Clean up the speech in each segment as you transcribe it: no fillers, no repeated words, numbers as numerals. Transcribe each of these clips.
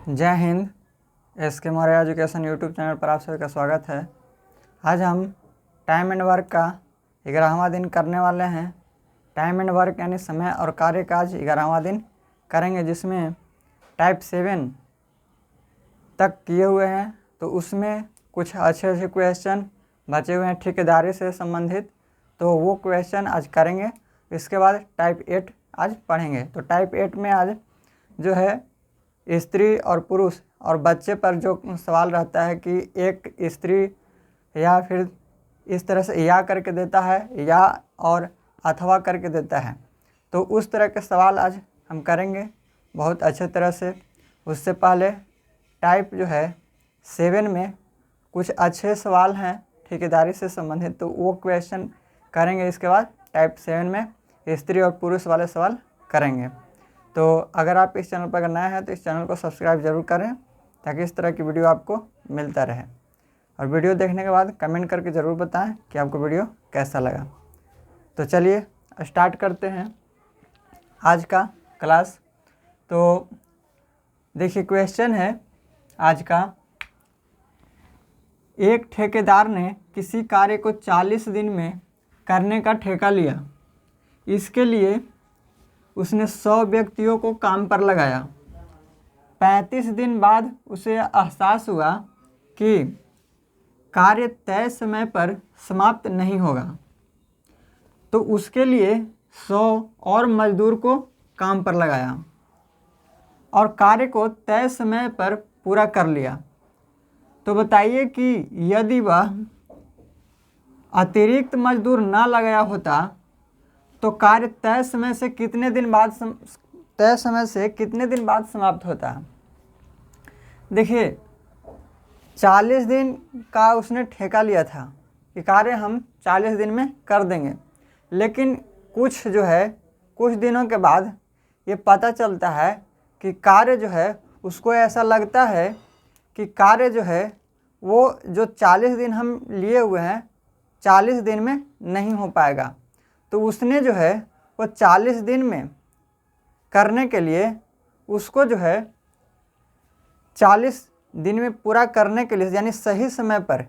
जय Hind. SK Maurya education YouTube channel पर आप सभी का स्वागत है। आज हम टाइम एंड वर्क का 11वां दिन करने वाले हैं। टाइम एंड वर्क यानी समय और कार्य का आज 11वां दिन करेंगे, जिसमें टाइप 7 तक किए हुए हैं। तो उसमें कुछ अच्छे क्वेश्चन बचे हुए हैं ठेकेदारी से संबंधित, तो वो क्वेश्चन आज करेंगे। इसके बाद टाइप 8 आज पढ़ेंगे। तो टाइप 8 में आज जो है स्त्री और पुरुष और बच्चे पर जो सवाल रहता है कि एक स्त्री या फिर इस तरह से या करके देता है या और अथवा करके देता है, तो उस तरह के सवाल आज हम करेंगे बहुत अच्छे तरह से। उससे पहले टाइप जो है 7 में कुछ अच्छे सवाल हैं ठेकेदारी से संबंधित, तो वो क्वेश्चन करेंगे। इसके बाद टाइप 7 में स्त्री और पुरुष वाले सवाल करेंगे। तो अगर आप इस चैनल पर नए हैं तो इस चैनल को सब्सक्राइब जरूर करें, ताकि इस तरह की वीडियो आपको मिलता रहे। और वीडियो देखने के बाद कमेंट करके ज़रूर बताएं कि आपको वीडियो कैसा लगा। तो चलिए स्टार्ट करते हैं आज का क्लास। तो देखिए क्वेश्चन है आज का, एक ठेकेदार ने किसी कार्य को 40 दिन में करने का ठेका लिया। इसके लिए उसने 100 व्यक्तियों को काम पर लगाया। 35 दिन बाद उसे एहसास हुआ कि कार्य तय समय पर समाप्त नहीं होगा, तो उसके लिए 100 और मजदूर को काम पर लगाया और कार्य को तय समय पर पूरा कर लिया। तो बताइए कि यदि वह अतिरिक्त मजदूर ना लगाया होता तो कार्य तय समय से कितने दिन बाद समाप्त होता है। देखिए 40 दिन का उसने ठेका लिया था कि कार्य हम 40 दिन में कर देंगे, लेकिन कुछ दिनों के बाद ये पता चलता है कि कार्य जो है उसको ऐसा लगता है कि कार्य जो है वो जो 40 दिन हम लिए हुए हैं 40 दिन में नहीं हो पाएगा। तो उसने जो है वो 40 दिन में करने के लिए उसको जो है 40 दिन में पूरा करने के लिए यानी सही समय पर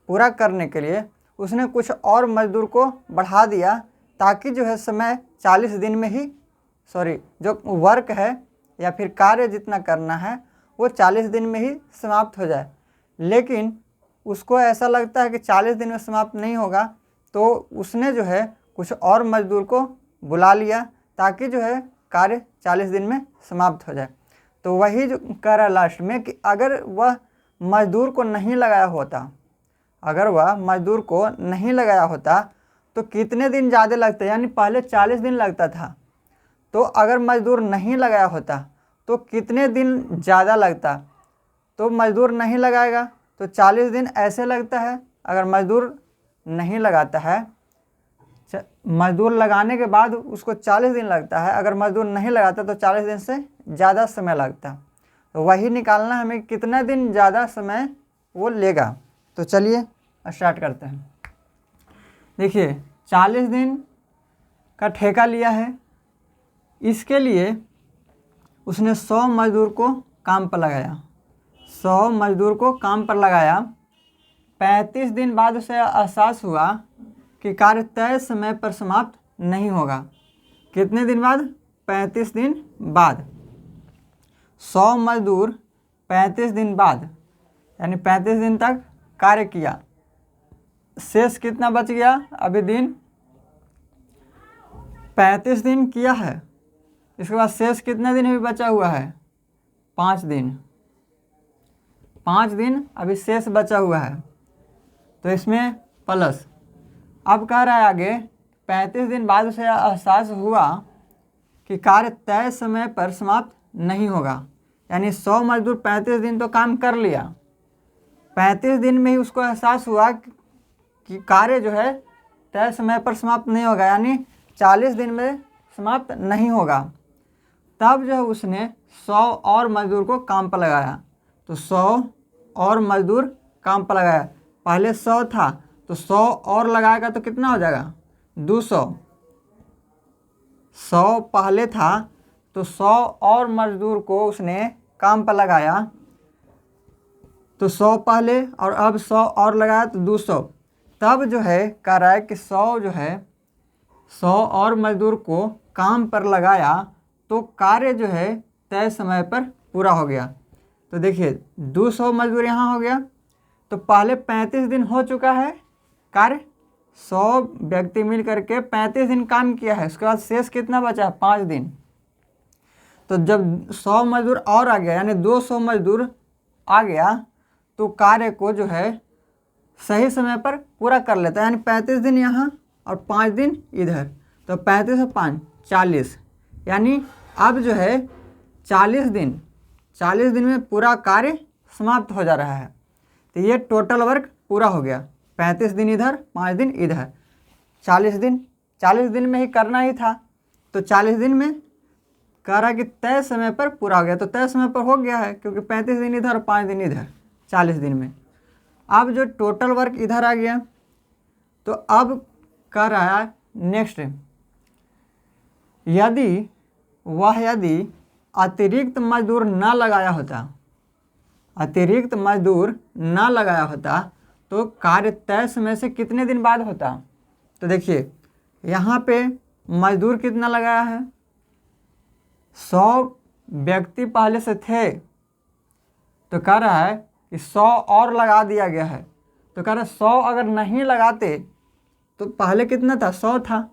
पूरा करने के लिए उसने कुछ और मजदूर को बढ़ा दिया, ताकि जो है समय 40 दिन में ही जो वर्क है या फिर कार्य जितना करना है वो 40 दिन में ही समाप्त हो जाए। लेकिन उसको ऐसा लगता है कि 40 दिन में समाप्त नहीं होगा, तो उसने जो है कुछ और मजदूर को बुला लिया ताकि जो है कार्य 40 दिन में समाप्त हो जाए। तो वही जो कह रहा है लास्ट में कि अगर वह मजदूर को नहीं लगाया होता तो कितने दिन ज़्यादा लगते, यानी पहले 40 दिन लगता था, तो अगर मजदूर नहीं लगाया होता तो कितने दिन ज़्यादा लगता। तो मजदूर नहीं लगाएगा तो 40 दिन ऐसे लगता है। अगर मजदूर नहीं लगाता है, मजदूर लगाने के बाद उसको 40 दिन लगता है, अगर मजदूर नहीं लगाता तो 40 दिन से ज़्यादा समय लगता। तो वही निकालना हमें कितना दिन ज़्यादा समय वो लेगा। तो चलिए स्टार्ट करते हैं। देखिए 40 दिन का ठेका लिया है, इसके लिए उसने 100 मजदूर को काम पर लगाया। 100 मजदूर को काम पर लगाया। 35 दिन बाद उसे एहसास हुआ कि कार्य तय समय पर समाप्त नहीं होगा। कितने दिन बाद? 35 दिन बाद। 100 मजदूर 35 दिन बाद यानी 35 दिन तक कार्य किया। शेष कितना बच गया? अभी दिन 35 दिन किया है, इसके बाद शेष कितने दिन अभी बचा हुआ है? 5 दिन। 5 दिन अभी शेष बचा हुआ है, तो इसमें प्लस। अब कह रहा है आगे 35 दिन बाद उसे एहसास हुआ कि कार्य तय समय पर समाप्त नहीं होगा, यानी 100 मजदूर 35 दिन तो काम कर लिया। 35 दिन में ही उसको एहसास हुआ कि कार्य जो है तय समय पर समाप्त नहीं होगा, यानी 40 दिन में समाप्त नहीं होगा। तब जो है उसने 100 और मजदूर को काम पर लगाया। तो 100 और मजदूर काम पर लगाया। पहले 100 था तो 100 और लगाएगा तो कितना हो जाएगा? 200। 100 पहले था तो 100 और मजदूर को उसने काम पर लगाया तो 100 पहले और अब 100 और लगाया तो 200, तब जो है कह रहा है कि 100 जो है 100 और मजदूर को काम पर लगाया तो कार्य जो है तय समय पर पूरा हो गया। तो देखिए 200 मजदूर यहाँ हो गया, तो पहले 35 दिन हो चुका है कार्य, 100 व्यक्ति मिल करके 35 दिन काम किया है, उसके बाद शेष कितना बचा, 5 दिन। तो जब 100 मजदूर और आ गया यानी 200 मजदूर आ गया तो कार्य को जो है सही समय पर पूरा कर लेता है, यानी 35 दिन यहाँ और 5 दिन इधर, तो 35 और 5 40, यानी अब जो है 40 दिन में पूरा कार्य समाप्त हो जा रहा है। तो ये टोटल वर्क पूरा हो गया, 35 दिन इधर 5 दिन इधर, 40 दिन में ही करना ही था। तो 40 दिन में कह रहा है कि तय समय पर पूरा हो गया, तो तय समय पर हो गया है क्योंकि 35 दिन इधर 5 दिन इधर, 40 दिन में। अब जो टोटल वर्क इधर आ गया, तो अब कह रहा है नेक्स्ट, यदि अतिरिक्त मजदूर न लगाया होता तो कार्य तय समय से कितने दिन बाद होता। तो देखिए यहाँ पे मजदूर कितना लगाया है, 100 व्यक्ति पहले से थे, तो कह रहा है कि 100 और लगा दिया गया है। तो कह रहा है 100 अगर नहीं लगाते तो पहले कितना था, 100 था,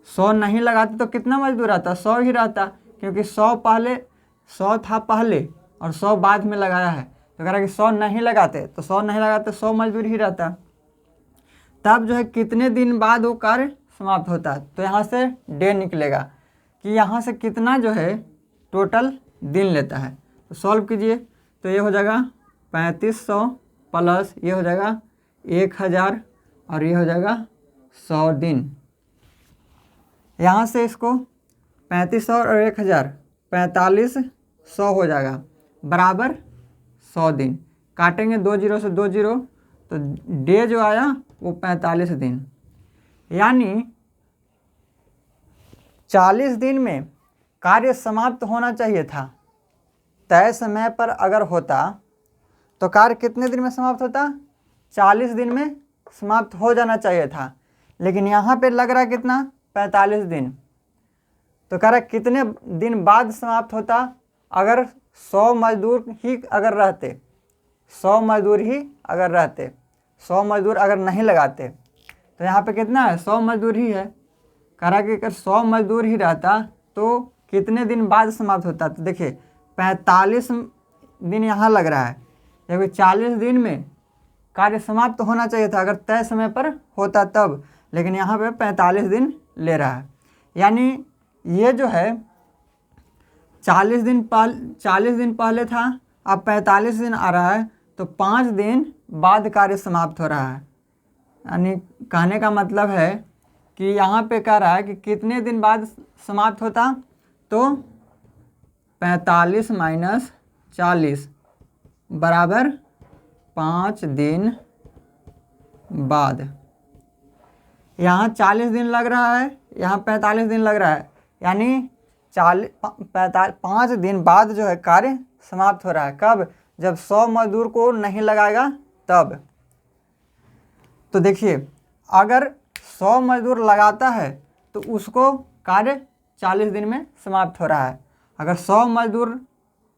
100 नहीं लगाते तो कितना मजदूर आता, 100 ही रहता, क्योंकि 100 था पहले और 100 बाद में लगाया है। तो कह रहा है कि 100 नहीं लगाते तो 100 मजदूर ही रहता। तब जो है कितने दिन बाद वो कार्य समाप्त होता है, तो यहाँ से डे निकलेगा कि यहाँ से कितना जो है टोटल दिन लेता है। तो सॉल्व कीजिए, तो ये हो जाएगा 3500 प्लस ये हो जाएगा 1000 और ये हो जाएगा 100 दिन। यहाँ से इसको 3500 और 1000 4500 हो जाएगा बराबर 100 दिन। काटेंगे 2 जीरो से 2 जीरो, तो डे जो आया वो 45 दिन, यानी 40 दिन में कार्य समाप्त होना चाहिए था। तय समय पर अगर होता तो कार्य कितने दिन में समाप्त होता, 40 दिन में समाप्त हो जाना चाहिए था, लेकिन यहाँ पे लग रहा है कितना, 45 दिन। तो कह रहा है कितने दिन बाद समाप्त होता, अगर 100 मजदूर ही अगर रहते, 100 मजदूर अगर नहीं लगाते, तो यहाँ पे कितना है, 100 मजदूर ही है। कह रहा है कि अगर 100 मजदूर ही रहता तो कितने दिन बाद समाप्त होता। तो देखिए 45 दिन यहाँ लग रहा है, क्योंकि 40 दिन में कार्य समाप्त होना चाहिए था अगर तय समय पर होता तब, लेकिन यहाँ पे 45 दिन ले रहा है। यानी ये जो है 40 दिन पहले था, अब 45 दिन आ रहा है, तो 5 दिन बाद कार्य समाप्त हो रहा है। यानी कहने का मतलब है कि यहाँ पे कह रहा है कि कितने दिन बाद समाप्त होता, तो 45 माइनस 40 बराबर 5 दिन बाद। यहाँ 40 दिन लग रहा है, यहाँ 45 दिन लग रहा है, यानी 5 दिन बाद जो है कार्य समाप्त हो रहा है। कब, जब 100 मजदूर को नहीं लगाएगा तब। तो देखिए अगर 100 मजदूर लगाता है तो उसको कार्य 40 दिन में समाप्त हो रहा है। अगर 100 मजदूर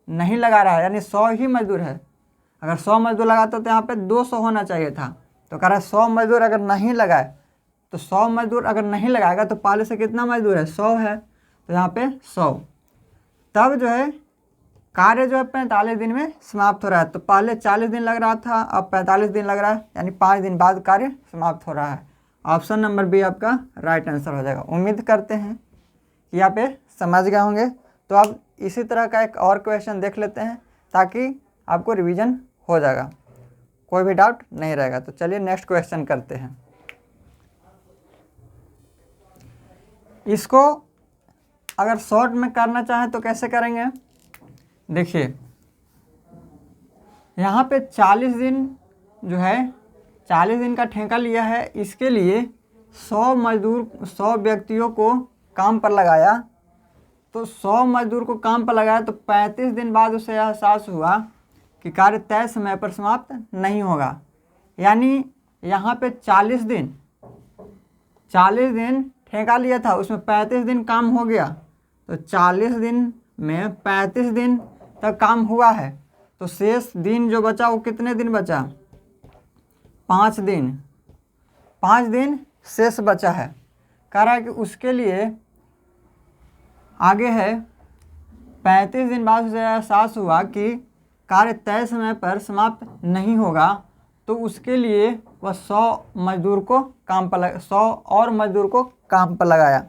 नहीं लगा रहा है, यानी 100 ही मजदूर है, अगर 100 मजदूर लगाता तो यहाँ पे 200 होना चाहिए था। तो कह रहा है 100 मजदूर अगर नहीं लगाए, तो 100 मजदूर अगर नहीं लगाएगा तो पहले से कितना मजदूर है, 100 है, तो यहाँ पे 100, तब जो है कार्य जो है 45 दिन में समाप्त हो रहा है। तो पहले 40 दिन लग रहा था, अब 45 दिन लग रहा है, यानी 5 दिन बाद कार्य समाप्त हो रहा है। ऑप्शन नंबर बी आपका राइट आंसर हो जाएगा। उम्मीद करते हैं कि यहाँ पे समझ गए होंगे। तो आप इसी तरह का एक और क्वेश्चन देख लेते हैं ताकि आपको रिवीजन हो जाएगा, कोई भी डाउट नहीं रहेगा। तो चलिए नेक्स्ट क्वेश्चन करते हैं। इसको अगर शॉर्ट में करना चाहें तो कैसे करेंगे, देखिए यहाँ पे 40 दिन जो है 40 दिन का ठेका लिया है, इसके लिए 100 व्यक्तियों को काम पर लगाया तो 100 मजदूर को काम पर लगाया तो 35 दिन बाद उसे एहसास हुआ कि कार्य तय समय पर समाप्त नहीं होगा। यानी यहाँ पे 40 दिन ठेका लिया था, उसमें 35 दिन काम हो गया, तो 40 दिन में 35 दिन तक काम हुआ है, तो शेष दिन जो बचा वो कितने दिन बचा? 5 दिन। 5 दिन शेष बचा है। कह रहा है कि उसके लिए आगे है 35 दिन बाद उसे एहसास हुआ कि कार्य तय समय पर समाप्त नहीं होगा, तो उसके लिए वह 100 मजदूर को काम पर 100 और मजदूर को काम पर लगाया।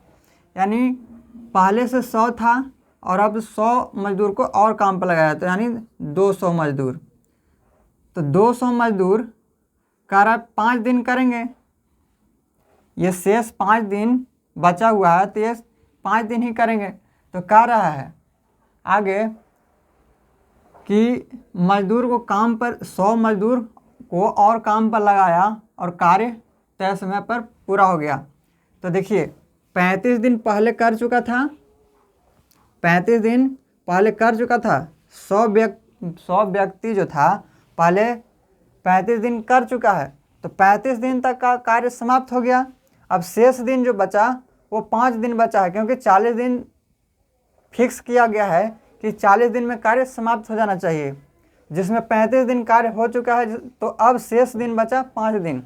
यानी पहले से 100 था और अब 100 मजदूर को और काम पर लगाया, तो यानी 200 मजदूर। तो 200 मजदूर कह रहा है 5 दिन करेंगे, ये शेष 5 दिन बचा हुआ है तो ये 5 दिन ही करेंगे। तो कह रहा है आगे कि मजदूर को काम पर 100 मजदूर को और काम पर लगाया और कार्य तय समय पर पूरा हो गया। तो देखिए 35 दिन पहले कर चुका था, 35 दिन पहले कर चुका था, 100 व्यक्ति जो था पहले 35 दिन कर चुका है, तो 35 दिन तक का कार्य समाप्त हो गया। अब शेष दिन जो बचा वो 5 दिन बचा है, क्योंकि 40 दिन फिक्स किया गया है कि 40 दिन में कार्य समाप्त हो जाना चाहिए, जिसमें 35 दिन कार्य हो चुका है, तो अब शेष दिन बचा 5 दिन।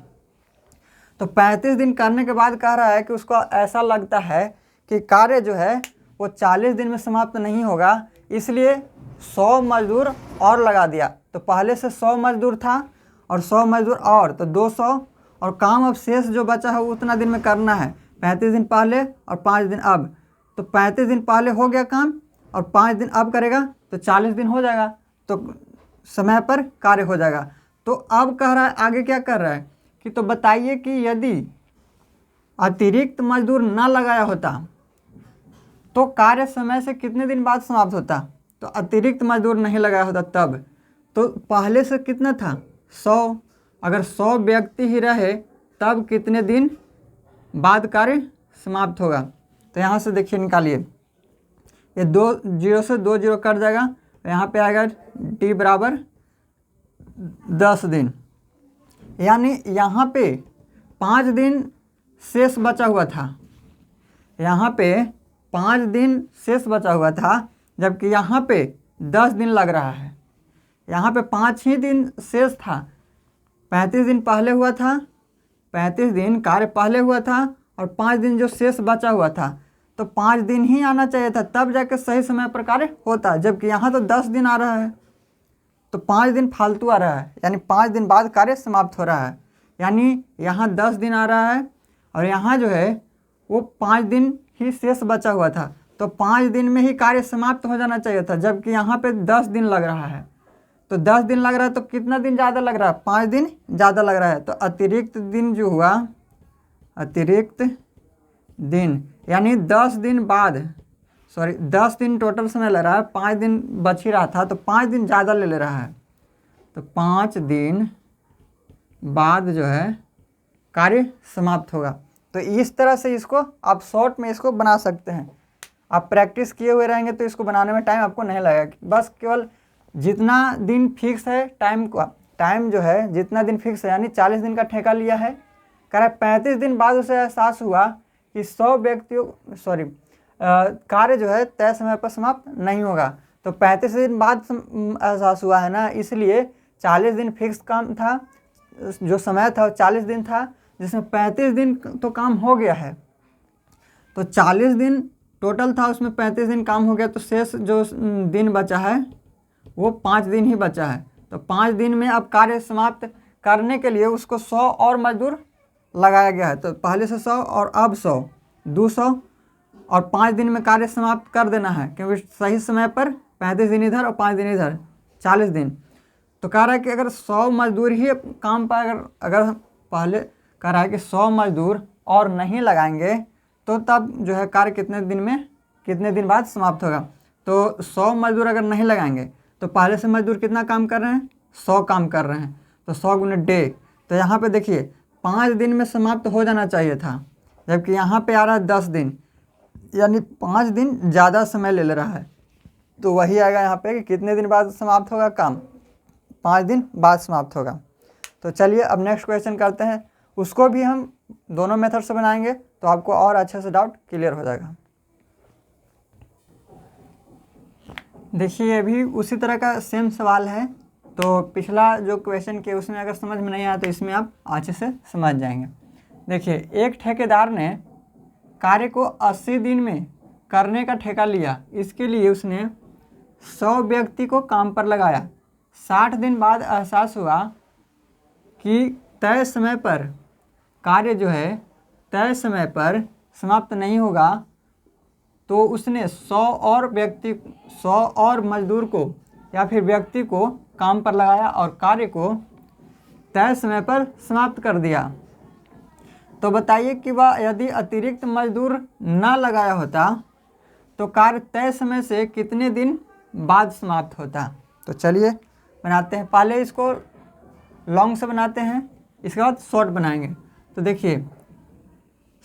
तो 35 दिन करने के बाद कह रहा है कि उसको ऐसा लगता है कि कार्य जो है वो 40 दिन में समाप्त नहीं होगा, इसलिए 100 मजदूर और लगा दिया। तो पहले से 100 मजदूर था और 100 मजदूर और, तो 200, और काम अब शेष जो बचा है वो उतना दिन में करना है, 35 दिन पहले और 5 दिन अब। तो 35 दिन पहले हो गया काम और 5 दिन अब करेगा तो 40 दिन हो जाएगा, तो समय पर कार्य हो जाएगा। तो अब कह रहा है आगे क्या कर रहा है कि तो बताइए कि यदि अतिरिक्त मजदूर ना लगाया होता तो कार्य समय से कितने दिन बाद समाप्त होता? तो अतिरिक्त मजदूर नहीं लगाया होता तब, तो पहले से कितना था? 100। अगर 100 व्यक्ति ही रहे तब कितने दिन बाद कार्य समाप्त होगा? तो यहाँ से देखिए निकालिए, ये 2 0 से 2 0 कट जाएगा, यहाँ पे आएगा टी बराबर 10 दिन। यानी यहाँ पे 5 दिन शेष बचा हुआ था, यहाँ पे 5 दिन शेष बचा हुआ था, जबकि यहाँ पे 10 दिन लग रहा है। यहाँ पे 5 ही दिन शेष था, 35 दिन पहले हुआ था, 35 दिन कार्य पहले हुआ था और 5 दिन जो शेष बचा हुआ था, तो 5 दिन ही आना चाहिए था, तब जाके सही समय पर कार्य होता, जबकि यहाँ तो 10 दिन आ रहा है, तो 5 दिन फालतू आ रहा है, यानी 5 दिन बाद कार्य समाप्त हो रहा है। यानी यहाँ 10 दिन आ रहा है और यहाँ जो है वो 5 दिन ही शेष बचा हुआ था, तो 5 दिन में ही कार्य समाप्त हो जाना चाहिए था, जबकि यहाँ पे 10 दिन लग रहा है। तो 10 दिन लग रहा है तो कितना दिन ज़्यादा लग रहा है? 5 दिन ज़्यादा लग रहा है। तो अतिरिक्त दिन जो हुआ, अतिरिक्त दिन यानी 10 दिन बाद, 10 दिन टोटल समय ले रहा है, 5 दिन बच ही रहा था, तो 5 दिन ज़्यादा ले रहा है, तो 5 दिन बाद जो है कार्य समाप्त होगा। तो इस तरह से इसको आप शॉर्ट में इसको बना सकते हैं। आप प्रैक्टिस किए हुए रहेंगे तो इसको बनाने में टाइम आपको नहीं लगेगा, बस केवल जितना दिन फिक्स है टाइम जो है जितना दिन फिक्स है, यानी 40 दिन का ठेका लिया है। कह रहा है 35 दिन बाद उसे एहसास हुआ कि 100 व्यक्तियों कार्य जो है तय समय पर समाप्त नहीं होगा। तो 35 दिन बाद एहसास हुआ है ना, इसलिए 40 दिन फिक्स काम था, जो समय था 40 दिन था, जिसमें 35 दिन तो काम हो गया है, तो 40 दिन टोटल था, उसमें 35 दिन काम हो गया, तो शेष जो दिन बचा है वो 5 दिन ही बचा है। तो 5 दिन में अब कार्य समाप्त करने के लिए उसको 100 और मजदूर लगाया गया है। तो पहले से 100 और अब 100, 200, और 5 दिन में कार्य समाप्त कर देना है, क्योंकि सही समय पर 35 दिन इधर और 5 दिन इधर, 40 दिन। तो कह रहा है कि अगर 100 मजदूर ही काम पर अगर पहले कह रहा है कि 100 मजदूर और नहीं लगाएंगे तो तब जो है कार्य कितने दिन बाद समाप्त होगा। तो 100 मजदूर अगर नहीं लगाएंगे तो पहले से मजदूर कितना काम कर रहे हैं? 100 काम कर रहे हैं, तो 100 गुने डे। तो यहाँ पे देखिए 5 दिन में समाप्त हो जाना चाहिए था, जबकि यहाँ पे आ रहा है 10 दिन। यानी 5 दिन ज़्यादा समय ले रहा है। तो वही आएगा यहाँ पे कि कितने दिन बाद समाप्त होगा काम, 5 दिन बाद समाप्त होगा। तो चलिए अब नेक्स्ट क्वेश्चन करते हैं, उसको भी हम दोनों मेथड से बनाएंगे तो आपको और अच्छे से डाउट क्लियर हो जाएगा। देखिए ये भी उसी तरह का सेम सवाल है। तो पिछला जो क्वेश्चन किया उसमें अगर समझ में नहीं आया तो इसमें आप अच्छे से समझ जाएंगे। देखिए एक ठेकेदार ने कार्य को 80 दिन में करने का ठेका लिया। इसके लिए उसने 100 व्यक्ति को काम पर लगाया। 60 दिन बाद एहसास हुआ कि तय समय पर कार्य जो है तय समय पर समाप्त नहीं होगा, तो उसने 100 और मजदूर को या फिर व्यक्ति को काम पर लगाया और कार्य को तय समय पर समाप्त कर दिया। तो बताइए कि वह यदि अतिरिक्त मजदूर ना लगाया होता तो कार्य तय समय से कितने दिन बाद समाप्त होता। तो चलिए बनाते हैं, पहले इसको लॉन्ग से बनाते हैं, इसके बाद शॉर्ट बनाएंगे। तो देखिए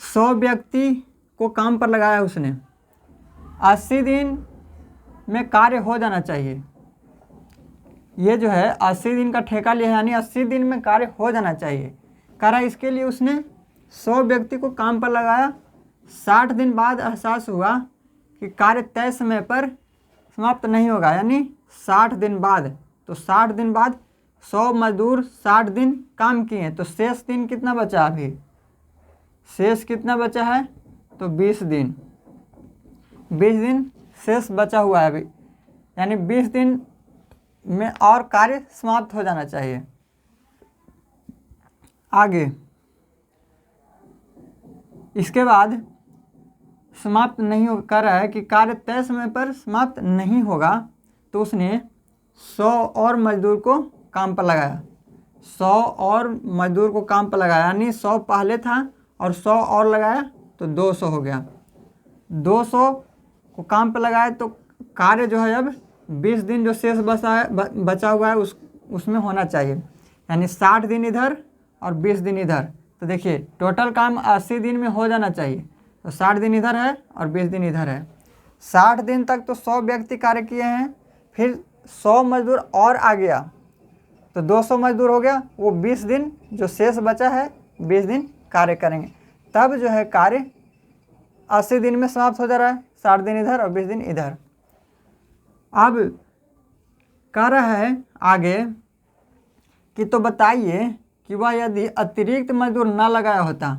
100 व्यक्ति को काम पर लगाया उसने, 80 दिन में कार्य हो जाना चाहिए। ये जो है 80 दिन का ठेका लिया है, यानी 80 दिन में कार्य हो जाना चाहिए। कह रहा है इसके लिए उसने 100 व्यक्ति को काम पर लगाया। 60 दिन बाद एहसास हुआ कि कार्य तय समय पर समाप्त नहीं होगा, यानी 60 दिन बाद। तो 60 दिन बाद 100 मजदूर 60 दिन काम किए, तो शेष दिन कितना बचा, अभी शेष कितना बचा है, तो 20 दिन। 20 दिन शेष बचा हुआ है अभी, यानी 20 दिन में और कार्य समाप्त हो जाना चाहिए। आगे इसके बाद समाप्त नहीं हो, कर रहा है कि कार्य तय समय पर समाप्त नहीं होगा, तो उसने 100 और मजदूर को काम पर लगाया। 100 और मजदूर को काम पर लगाया, यानी 100 पहले था और 100 और लगाया तो 200 हो गया। 200 को काम पर लगाया तो कार्य जो है अब 20 दिन जो शेष बचा हुआ है उसमें होना चाहिए, यानी 60 दिन इधर और 20 दिन इधर। तो देखिए टोटल काम 80 दिन में हो जाना चाहिए, तो 60 दिन इधर है और 20 दिन इधर है। 60 दिन तक तो 100 व्यक्ति कार्य किए हैं, फिर 100 मजदूर और आ गया तो 200 मजदूर हो गया। वो 20 दिन जो शेष बचा है 20 दिन कार्य करेंगे, तब जो है कार्य 80 दिन में समाप्त हो जा रहा है। 60 दिन इधर और 20 दिन इधर। अब कह रहा है आगे कि तो बताइए कि वह यदि अतिरिक्त मजदूर ना लगाया होता,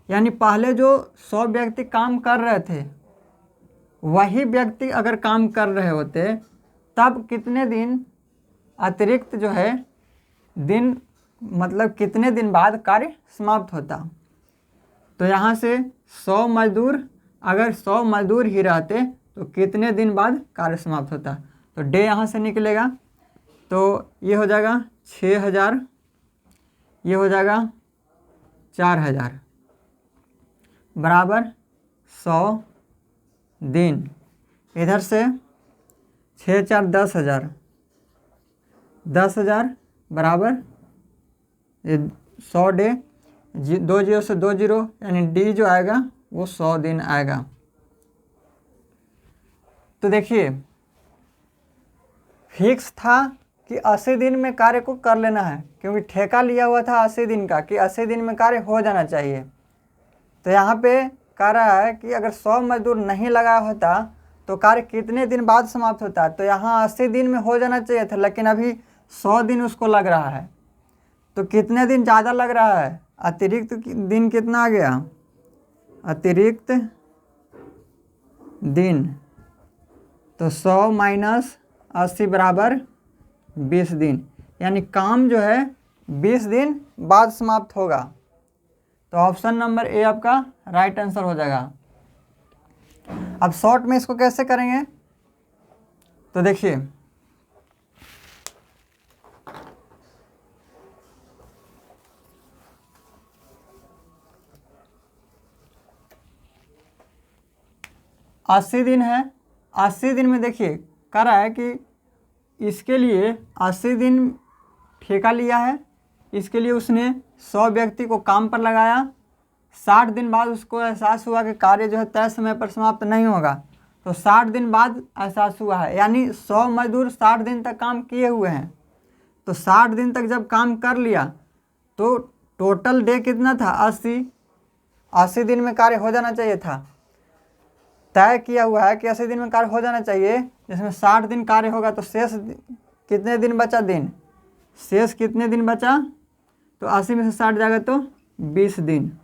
यानी पहले जो 100 व्यक्ति काम कर रहे थे वही व्यक्ति अगर काम कर रहे होते, तब कितने दिन अतिरिक्त जो है दिन, मतलब कितने दिन बाद कार्य समाप्त होता। तो यहाँ से 100 मजदूर, अगर 100 मजदूर ही रहते तो कितने दिन बाद कार्य समाप्त होता। तो डे यहाँ से निकलेगा, तो ये हो जाएगा 6000, ये हो जाएगा 4000 बराबर 100 दिन। इधर से 6 4 10,000, 10,000 बराबर ये 100 डे, 2 जीरो से 2 जीरो, यानी डी जो आएगा वो 100 दिन आएगा। तो देखिए फिक्स था कि 80 दिन में कार्य को कर लेना है, क्योंकि ठेका लिया हुआ था 80 दिन का कि 80 दिन में कार्य हो जाना चाहिए। तो यहाँ पे कह रहा है कि अगर 100 मजदूर नहीं लगा होता तो कार्य कितने दिन बाद समाप्त होता। तो यहाँ 80 दिन में हो जाना चाहिए था, लेकिन अभी 100 दिन उसको लग रहा है। तो कितने दिन ज़्यादा लग रहा है, अतिरिक्त दिन कितना आ गया, अतिरिक्त दिन। तो 100 माइनस 80 बराबर 20 दिन, यानी काम जो है 20 दिन बाद समाप्त होगा। तो ऑप्शन नंबर ए आपका राइट आंसर हो जाएगा। अब शॉर्ट में इसको कैसे करेंगे, तो देखिए अस्सी दिन है। 80 दिन में देखिए कह रहा है कि इसके लिए 80 दिन ठेका लिया है, इसके लिए उसने 100 व्यक्ति को काम पर लगाया। 60 दिन बाद उसको एहसास हुआ कि कार्य जो है तय समय पर समाप्त नहीं होगा, तो 60 दिन बाद एहसास हुआ है, यानी 100 मजदूर 60 दिन तक काम किए हुए हैं। तो 60 दिन तक जब काम कर लिया तो टोटल डे कितना था, 80 दिन में कार्य हो जाना चाहिए था। तय किया हुआ है कि 80 दिन में कार्य हो जाना चाहिए, जिसमें 60 दिन कार्य होगा, तो शेष कितने दिन बचा, दिन शेष कितने दिन बचा, तो 80 में से 60 जाएगा तो 20 दिन।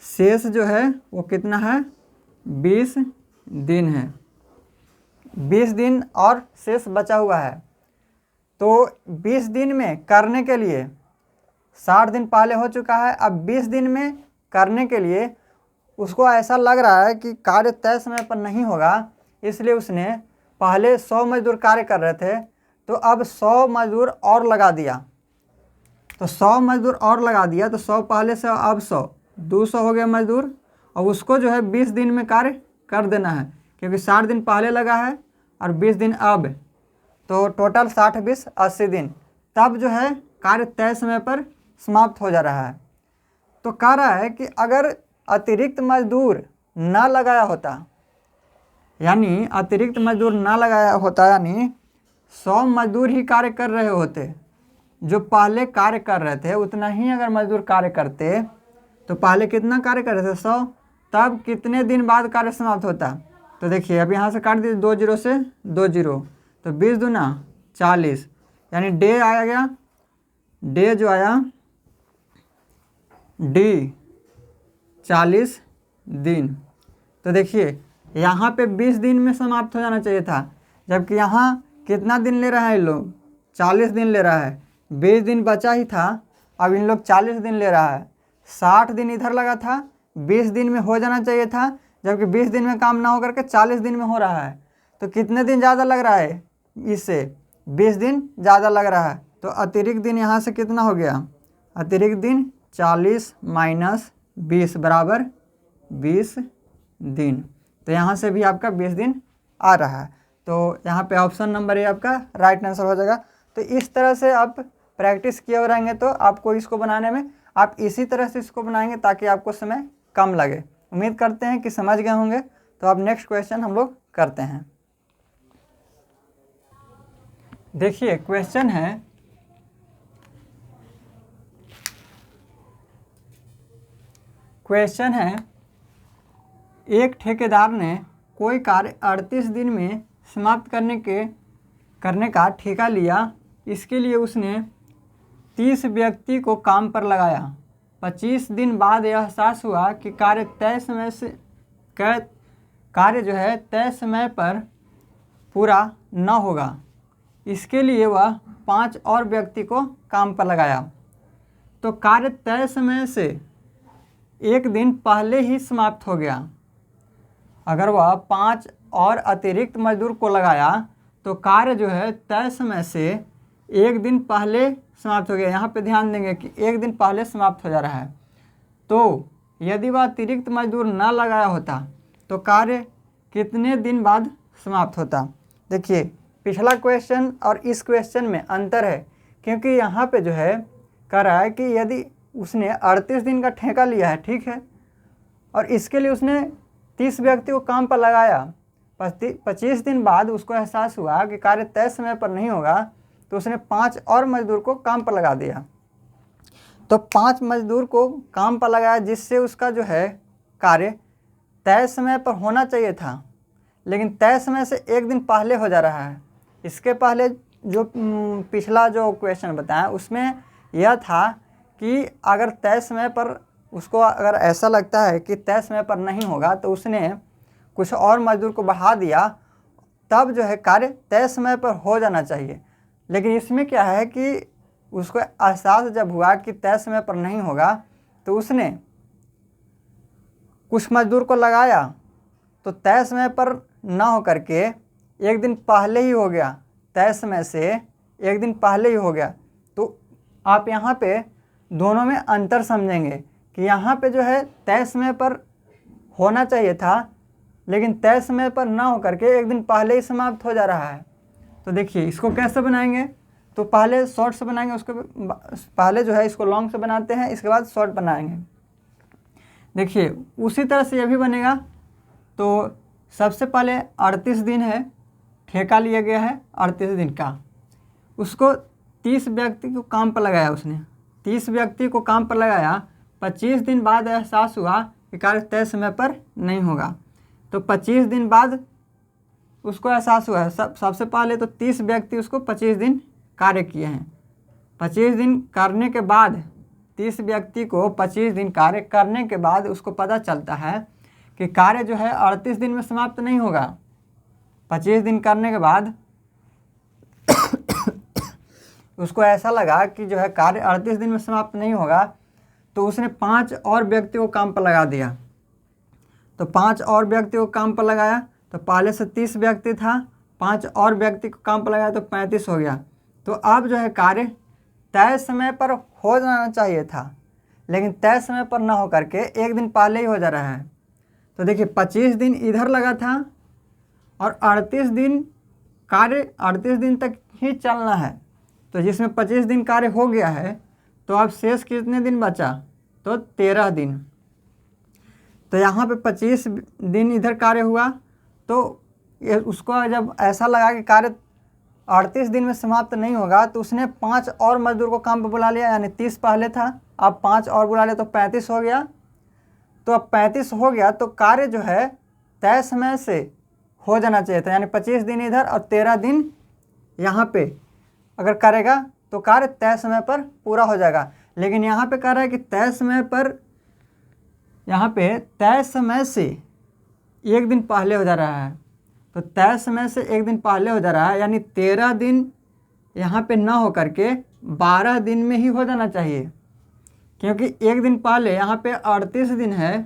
शेष जो है वो कितना है, 20 दिन है। 20 दिन और शेष बचा हुआ है। तो 20 दिन में करने के लिए 60 दिन पहले हो चुका है, अब 20 दिन में करने के लिए उसको ऐसा लग रहा है कि कार्य तय समय पर नहीं होगा, इसलिए उसने पहले 100 मजदूर कार्य कर रहे थे, तो अब 100 मजदूर और लगा दिया। तो 100 मजदूर और लगा दिया, तो 100 पहले से अब 100 200 हो गया मजदूर, और उसको जो है 20 दिन में कार्य कर देना है, क्योंकि 60 दिन पहले लगा है और 20 दिन अब, तो टोटल 60 20 80 दिन, तब जो है कार्य तय समय पर समाप्त हो जा रहा है। तो कह रहा है कि अगर अतिरिक्त मजदूर ना लगाया होता, यानी अतिरिक्त मजदूर ना लगाया होता, यानी 100 मजदूर ही कार्य कर रहे होते, जो पहले कार्य कर रहे थे उतना ही अगर मजदूर कार्य करते, तो पहले कितना कार्य कर रहे थे 100, तब कितने दिन बाद कार्य समाप्त होता। तो देखिए अब यहाँ से काट दीजिए 2 0 से 2 0, तो 20 दूना 40, यानी डे आया गया, डे जो आया डी 40 दिन। तो देखिए यहाँ पे 20 दिन में समाप्त हो जाना चाहिए था, जबकि यहाँ कितना दिन ले रहा है, इन लोग 40 दिन ले रहा है। 20 दिन बचा ही था, अब इन लोग 40 दिन ले रहा है। 60 दिन इधर लगा था, 20 दिन में हो जाना चाहिए था, जबकि 20 दिन में काम ना हो करके 40 दिन में हो रहा है। तो कितने दिन ज़्यादा लग रहा है, इससे 20 दिन ज़्यादा लग रहा है। तो अतिरिक्त दिन यहाँ से कितना हो गया, अतिरिक्त दिन 40 माइनस 20 बराबर 20 दिन। तो यहाँ से भी आपका 20 दिन आ रहा है। तो यहाँ पे ऑप्शन नंबर ए आपका राइट आंसर हो जाएगा। तो इस तरह से आप प्रैक्टिस किए हुए रहेंगे तो आपको इसको बनाने में, आप इसी तरह से इसको बनाएंगे ताकि आपको समय कम लगे। उम्मीद करते हैं कि समझ गए होंगे। तो अब नेक्स्ट क्वेश्चन हम लोग करते हैं। देखिए क्वेश्चन है एक ठेकेदार ने कोई कार्य 38 दिन में समाप्त करने का ठेका लिया। इसके लिए उसने 30 व्यक्ति को काम पर लगाया। 25 दिन बाद यह एहसास हुआ कि कार्य जो है तय समय पर पूरा न होगा। इसके लिए वह 5 और व्यक्ति को काम पर लगाया। तो कार्य तय समय से एक दिन पहले ही समाप्त हो गया। अगर वह 5 और अतिरिक्त मजदूर को लगाया तो कार्य जो है तय समय से एक दिन पहले समाप्त हो गया। यहाँ पे ध्यान देंगे कि एक दिन पहले समाप्त हो जा रहा है। तो यदि वह अतिरिक्त मजदूर ना लगाया होता तो कार्य कितने दिन बाद समाप्त होता। देखिए पिछला क्वेश्चन और इस क्वेश्चन में अंतर है, क्योंकि यहाँ पे जो है कह रहा है कि यदि उसने 38 दिन का ठेका लिया है, ठीक है, और इसके लिए उसने 30 व्यक्ति को काम पर लगाया। 25 दिन बाद उसको एहसास हुआ कि कार्य तय समय पर नहीं होगा, तो उसने 5 और मजदूर को काम पर लगा दिया। तो 5 मजदूर को काम पर लगाया, जिससे उसका जो है कार्य तय समय पर होना चाहिए था, लेकिन तय समय से एक दिन पहले हो जा रहा है। इसके पहले जो पिछला जो क्वेश्चन बताया उसमें यह था कि अगर तय समय पर उसको अगर ऐसा लगता है कि तय समय पर नहीं होगा तो उसने कुछ और मजदूर को बढ़ा दिया, तब जो है कार्य तय समय पर हो जाना चाहिए। लेकिन इसमें क्या है कि उसको एहसास जब हुआ कि तय समय पर नहीं होगा तो उसने कुछ मजदूर को लगाया, तो तय समय पर ना हो करके एक दिन पहले ही हो गया, तय समय से एक दिन पहले ही हो गया। तो आप यहाँ पे दोनों में अंतर समझेंगे कि यहाँ पे जो है तय समय पर होना चाहिए था, लेकिन तय समय पर ना हो करके एक दिन पहले ही समाप्त हो जा रहा है। तो देखिए इसको कैसे बनाएंगे, तो पहले शॉर्ट से बनाएंगे, उसके पहले जो है इसको लॉन्ग से बनाते हैं, इसके बाद शॉर्ट बनाएंगे। देखिए उसी तरह से ये भी बनेगा। तो सबसे पहले 38 दिन है, ठेका लिया गया है 38 दिन का, उसको 30 व्यक्ति को काम पर लगाया उसने, 30 व्यक्ति को काम पर लगाया। 25 दिन बाद एहसास हुआ कि कार्य तय समय पर नहीं होगा, तो 25 दिन बाद उसको एहसास हुआ है। सबसे पहले तो 30 व्यक्ति उसको 25 दिन कार्य किए हैं। 25 दिन करने के बाद 30 व्यक्ति को 25 दिन कार्य करने के बाद उसको पता चलता है कि कार्य जो है 38 दिन में समाप्त नहीं होगा। 25 दिन करने के बाद उसको ऐसा लगा कि जो है कार्य 38 दिन में समाप्त नहीं होगा, तो उसने 5 और व्यक्तियों को काम पर लगा दिया। तो 5 और व्यक्तियों को काम पर लगाया, तो पहले से 30 व्यक्ति था, 5 और व्यक्ति को काम पर लगाया तो 35 हो गया। तो अब जो है कार्य तय समय पर हो जाना चाहिए था, लेकिन तय समय पर ना हो करके एक दिन पहले ही हो जा रहा है। तो देखिए 25 दिन इधर लगा था और 38 दिन कार्य 38 दिन तक ही चलना है। तो जिसमें 25 दिन कार्य हो गया है, तो अब शेष कितने दिन बचा? तो 13 दिन। तो यहाँ पे 25 दिन इधर कार्य हुआ, तो उसको जब ऐसा लगा कि कार्य 38 दिन में समाप्त नहीं होगा, तो उसने 5 और मजदूर को काम पर बुला लिया, यानी 30 पहले था, अब 5 और बुला लिया तो 35 हो गया। तो अब 35 हो गया तो कार्य जो है तय समय से हो जाना चाहिए था, यानी 25 दिन इधर और 13 दिन यहाँ पे अगर करेगा तो कार्य तय समय पर पूरा हो जाएगा। लेकिन यहाँ पे कह रहा है कि तय समय पर, यहाँ पे तय समय से एक दिन पहले हो जा रहा है। तो तय समय से एक दिन पहले हो जा रहा है, यानी 13 दिन यहाँ पे ना हो करके 12 दिन में ही हो जाना चाहिए, क्योंकि एक दिन पहले यहाँ पे 38 दिन है,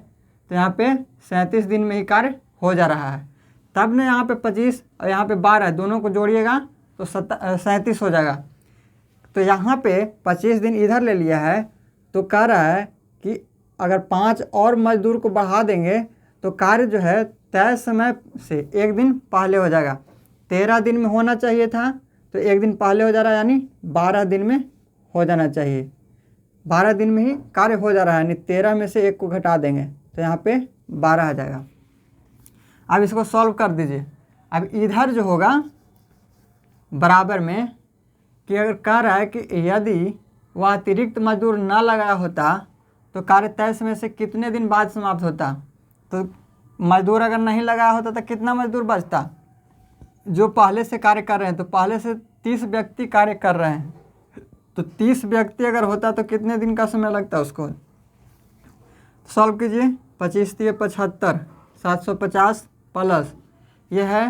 तो यहाँ पे 37 दिन में ही कार्य हो जा रहा है। तब ना यहाँ पे 25 और यहाँ पे 12 दोनों को जोड़िएगा तो 37 हो जाएगा। तो यहाँ पे 25 दिन इधर ले लिया है, तो कह रहा है कि अगर 5 और मजदूर को बढ़ा देंगे तो कार्य जो है तय समय से एक दिन पहले हो जाएगा। 13 दिन में होना चाहिए था, तो एक दिन पहले हो जा रहा है, यानी 12 दिन में हो जाना चाहिए। 12 दिन में ही कार्य हो जा रहा है, यानी 13 में से एक को घटा देंगे तो यहाँ पे 12 आ जाएगा। अब इसको सॉल्व कर दीजिए। अब इधर जो होगा बराबर में कि अगर कह रहा है कि यदि वह अतिरिक्त मजदूर ना लगाया होता तो कार्य तय समय से कितने दिन बाद समाप्त होता। तो मजदूर अगर नहीं लगाया होता तो कितना मजदूर बचता? जो पहले से कार्य कर रहे हैं, तो पहले से 30 व्यक्ति कार्य कर रहे हैं, तो 30 व्यक्ति अगर होता तो कितने दिन का समय लगता उसको? सॉल्व कीजिए। 25 × 75 750 प्लस ये है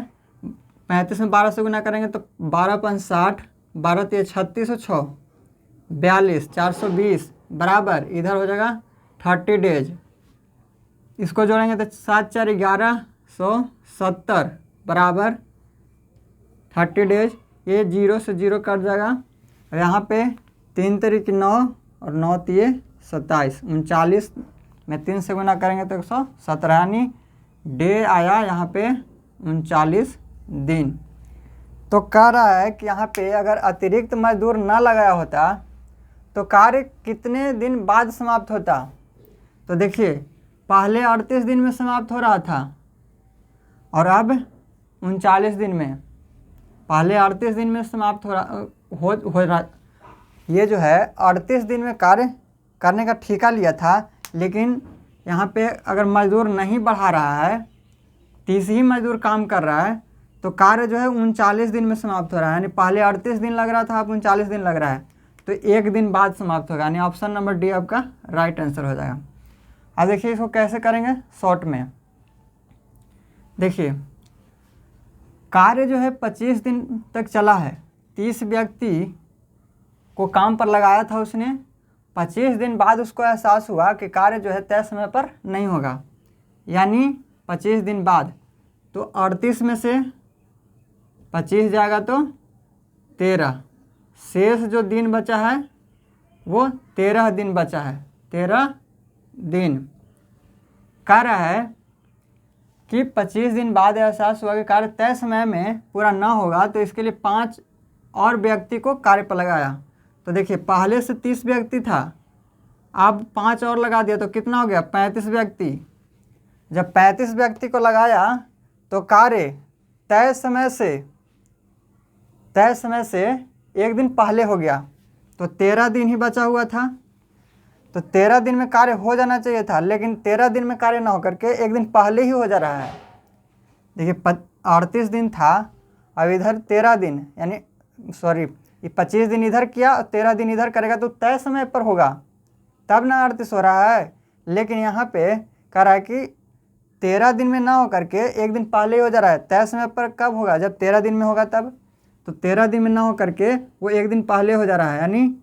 35 में 12 से गुना करेंगे तो 12 × 5 60, 12 × 36 और 6 42, 420 बराबर इधर हो जाएगा 30 डेज। इसको जोड़ेंगे तो 7 × 4 1170 बराबर 30 डेज। ये 0 से 0 कट जाएगा और यहाँ पे 3 × 9 और 9 × 27 39 में 3 से गुना करेंगे तो 117, यानी डे आया यहाँ पे 39 दिन। तो कह रहा है कि यहाँ पे अगर अतिरिक्त मजदूर ना लगाया होता तो कार्य कितने दिन बाद समाप्त होता। तो देखिए पहले 38 दिन में समाप्त हो रहा था और अब 39 दिन में। पहले 38 दिन में समाप्त हो रहा ये जो है 38 दिन में कार्य करने का ठेका लिया था, लेकिन यहाँ पे अगर मजदूर नहीं बढ़ा रहा है, 30 ही मजदूर काम कर रहा है, तो कार्य जो है 39 दिन में समाप्त हो रहा है। यानी पहले 38 दिन लग रहा था, अब 39 दिन लग रहा है, तो एक दिन बाद समाप्त होगा, यानी ऑप्शन नंबर डी आपका राइट आंसर हो जाएगा। अब देखिए इसको कैसे करेंगे शॉर्ट में। देखिए कार्य जो है 25 दिन तक चला है, 30 व्यक्ति को काम पर लगाया था उसने। 25 दिन बाद उसको एहसास हुआ कि कार्य जो है तय समय पर नहीं होगा, यानी 25 दिन बाद। तो 38 में से 25 जाएगा तो 13, शेष जो दिन बचा है वो 13 दिन बचा है, 13 दिन। कह रहा है कि 25 दिन बाद एहसास हुआ कि कार्य तय समय में पूरा ना होगा, तो इसके लिए 5 और व्यक्ति को कार्य पर लगाया। तो देखिए पहले से 30 व्यक्ति था, अब 5 और लगा दिया तो कितना हो गया 35 व्यक्ति। जब 35 व्यक्ति को लगाया तो कार्य तय समय से एक दिन पहले हो गया, तो 13 दिन ही बचा हुआ था। तो 13 दिन में कार्य हो जाना चाहिए था, लेकिन 13 दिन में कार्य ना होकर के एक दिन पहले ही हो जा रहा है। देखिए 38 दिन था, अब इधर 13 दिन यानी ये 25 दिन इधर किया और 13 दिन इधर करेगा तो तय समय पर होगा, तब ना 38 हो रहा है। लेकिन यहाँ पे कह रहा है कि 13 दिन में ना हो करके एक दिन पहले ही हो जा रहा है। तय समय पर कब होगा, जब 13 दिन में होगा तब। तो 13 दिन में ना हो करके वो एक दिन पहले हो जा रहा है, यानी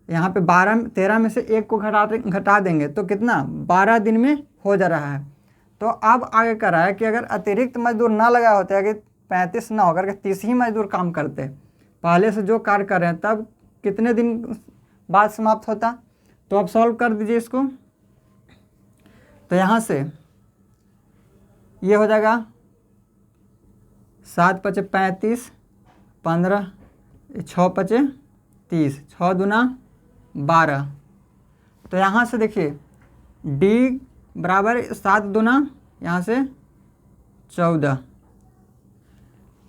यहाँ पे 13 में से एक को घटा देंगे तो कितना 12 दिन में हो जा रहा है। तो अब आगे कर रहा है कि अगर अतिरिक्त मजदूर ना लगा होते, अगर 35 ना होकर के 30 ही मजदूर काम करते पहले से जो कार्य कर रहे हैं, तब कितने दिन बाद समाप्त होता। तो अब सॉल्व कर दीजिए इसको। तो यहाँ से ये हो जाएगा 7 × 5 = 35, 15 6 × 5 = 30, 6 दूना 12। तो यहाँ से देखिए D बराबर 7 दूना यहाँ से 14।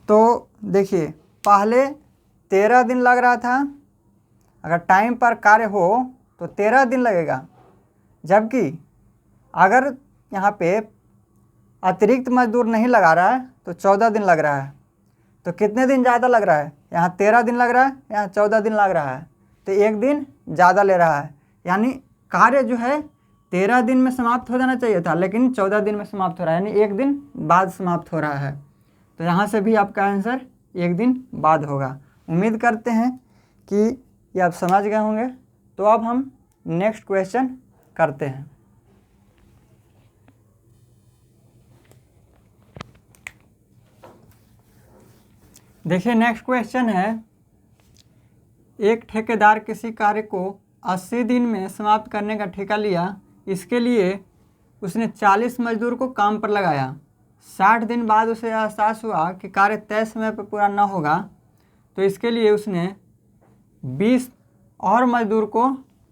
तो देखिए पहले 13 दिन लग रहा था, अगर टाइम पर कार्य हो तो 13 दिन लगेगा, जबकि अगर यहाँ पे अतिरिक्त मजदूर नहीं लगा रहा है तो 14 दिन लग रहा है। तो कितने दिन ज़्यादा लग रहा है, यहाँ 13 दिन लग रहा है, यहाँ 14 दिन लग रहा है, तो एक दिन ज़्यादा ले रहा है। यानी कार्य जो है 13 दिन में समाप्त हो जाना चाहिए था, लेकिन 14 दिन में समाप्त हो रहा है, यानी एक दिन बाद समाप्त हो रहा है। तो यहाँ से भी आपका आंसर एक दिन बाद होगा। उम्मीद करते हैं कि ये आप समझ गए होंगे। तो अब हम नेक्स्ट क्वेश्चन करते हैं। देखिए नेक्स्ट क्वेश्चन है, एक ठेकेदार किसी कार्य को 80 दिन में समाप्त करने का ठेका लिया। इसके लिए उसने 40 मजदूर को काम पर लगाया। 60 दिन बाद उसे एहसास हुआ कि कार्य तय समय पर पूरा न होगा, तो इसके लिए उसने 20 और मजदूर को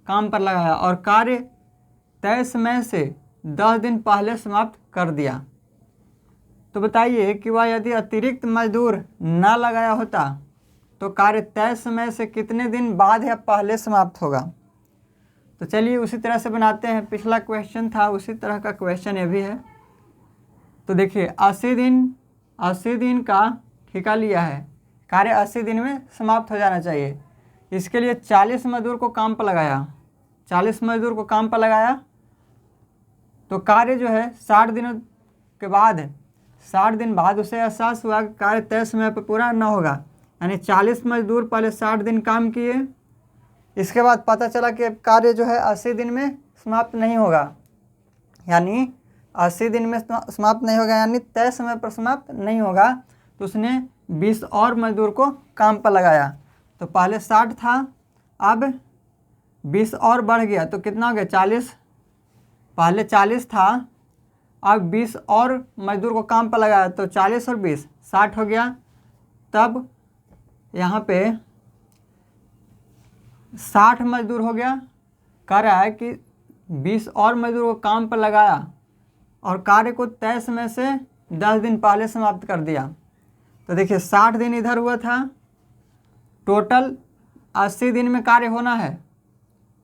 काम पर लगाया और कार्य तय समय से 10 दिन पहले समाप्त कर दिया। तो बताइए कि वह यदि अतिरिक्त मजदूर न लगाया होता तो कार्य तय समय से कितने दिन बाद या पहले समाप्त होगा। तो चलिए उसी तरह से बनाते हैं, पिछला क्वेश्चन था उसी तरह का क्वेश्चन ये भी है। तो देखिए 80 दिन का ठेका लिया है, कार्य 80 दिन में समाप्त हो जाना चाहिए। इसके लिए 40 मजदूर को काम पर लगाया, 40 मजदूर को काम पर लगाया, तो कार्य जो है 60 दिनों के बाद 60 दिन बाद उसे एहसास हुआ कि कार्य तय समय पर पूरा न होगा, यानी 40 मजदूर पहले 60 दिन काम किए, इसके बाद पता चला कि कार्य जो है 80 दिन में समाप्त नहीं होगा, यानी 80 दिन में समाप्त नहीं होगा, यानी तय समय पर समाप्त नहीं होगा। तो उसने 20 और मजदूर को काम पर लगाया। तो पहले 60 था, अब 20 और बढ़ गया तो कितना हो गया 40। पहले 40 था, अब 20 और मजदूर को काम पर लगाया तो 40 और 20 60 हो गया। तब यहाँ पे 60 मजदूर हो गया। कह रहा है कि 20 और मजदूर को काम पर लगाया और कार्य को तय समय से 10 दिन पहले समाप्त कर दिया। तो देखिए 60 दिन इधर हुआ था, टोटल 80 दिन में कार्य होना है,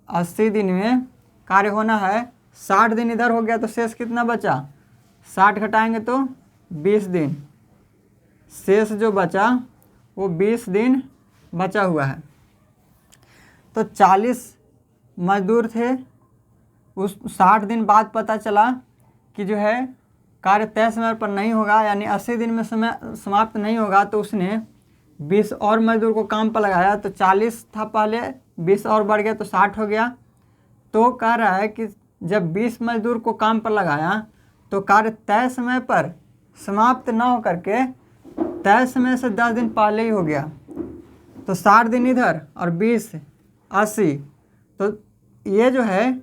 80 दिन में कार्य होना है, 60 दिन इधर हो गया तो शेष कितना बचा, 60 घटाएंगे तो 20 दिन, शेष जो बचा वो 20 दिन बचा हुआ है। तो 40 मजदूर थे, उस 60 दिन बाद पता चला कि जो है कार्य तय समय पर नहीं होगा, यानी 80 दिन में समय समाप्त नहीं होगा, तो उसने 20 और मजदूर को काम पर लगाया। तो 40 था पहले, 20 और बढ़ गया तो 60 हो गया। तो कह रहा है कि जब 20 मजदूर को काम पर लगाया तो कार्य तय समय पर समाप्त ना हो करके तय समय से 10 दिन पहले ही हो गया। तो 60 दिन इधर और 20 80, तो ये जो है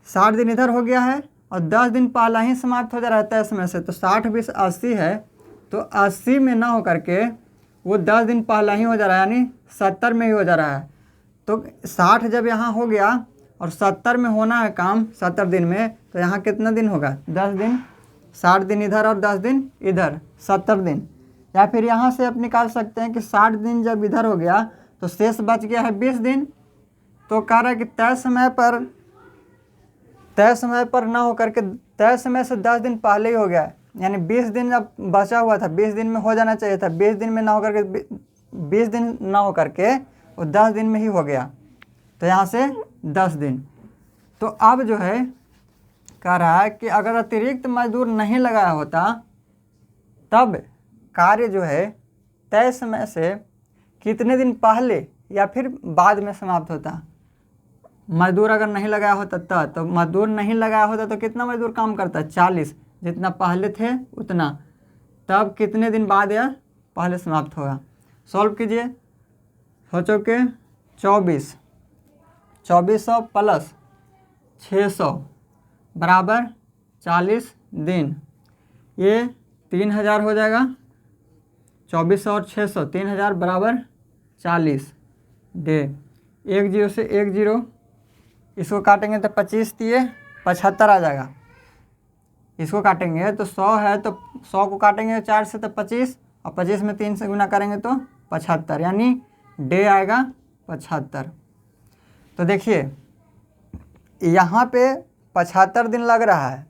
60 दिन इधर हो गया है और 10 दिन पहला ही समाप्त हो जा रहा है तय समय से। तो 60 20 80 है, तो 80 में ना हो करके वो 10 दिन पहला ही हो जा रहा है, यानी 70 में ही हो जा रहा है। तो 60 जब यहाँ हो गया और 70 में होना है काम 70 दिन में, तो यहाँ कितना दिन होगा 10 दिन, 60 दिन इधर और 10 दिन इधर, 70 दिन। या फिर यहाँ से आप निकाल सकते हैं कि 60 दिन जब इधर हो गया तो शेष बच गया है 20 दिन। तो कह रहा है कि तय समय पर ना होकर के तय समय से 10 दिन पहले ही हो गया है, यानी 20 दिन अब बचा हुआ था, 20 दिन में हो जाना चाहिए था, 20 दिन में ना होकर के 20 दिन ना होकर के वो 10 दिन में ही हो गया, तो यहाँ से 10 दिन। तो अब जो है कह रहा है कि अगर अतिरिक्त मजदूर नहीं लगाया होता तब कार्य जो है तय समय से कितने दिन पहले या फिर बाद में समाप्त होता। मजदूर अगर नहीं लगाया होता तो मजदूर नहीं लगाया होता तो कितना मजदूर काम करता, 40, जितना पहले थे उतना, तब कितने दिन बाद या पहले समाप्त होगा। सॉल्व कीजिए, सोचो कि 2400 प्लस 600 बराबर 40 दिन, ये 3000 हो जाएगा। 2400 और 600 3000 बराबर 40 डे। 1 0 से 1 0 इसको काटेंगे तो 25 दिए 75 आ जाएगा। इसको काटेंगे तो 100 है तो 100 को काटेंगे 4 से तो 25, और 25 में 3 से गुना करेंगे तो 75, यानी डे आएगा 75। तो देखिए यहाँ पे 75 दिन लग रहा है,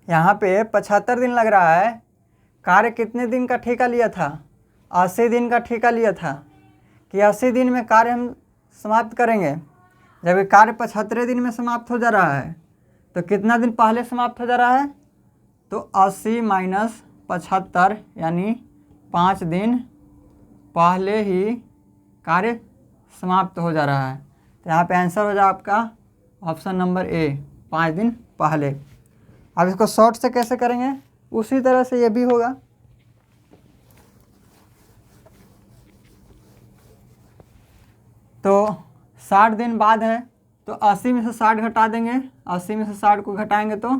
यहाँ पे 75 दिन लग रहा है। कार्य कितने दिन का ठेका लिया था, 80 दिन का ठेका लिया था कि 80 दिन में कार्य हम समाप्त करेंगे। जब ये कार्य 75 दिन में समाप्त हो जा रहा है तो कितना दिन पहले समाप्त हो जा रहा है, तो 80 माइनस 75 यानी 5 दिन पहले ही कार्य समाप्त हो जा रहा है। तो यहाँ पे आंसर हो जाए आपका ऑप्शन नंबर ए, 5 दिन पहले। अब इसको शॉर्ट से कैसे करेंगे, उसी तरह से ये भी होगा। तो 60 दिन बाद है तो 80 में से 60 घटा देंगे, 80 में से 60 को घटाएंगे तो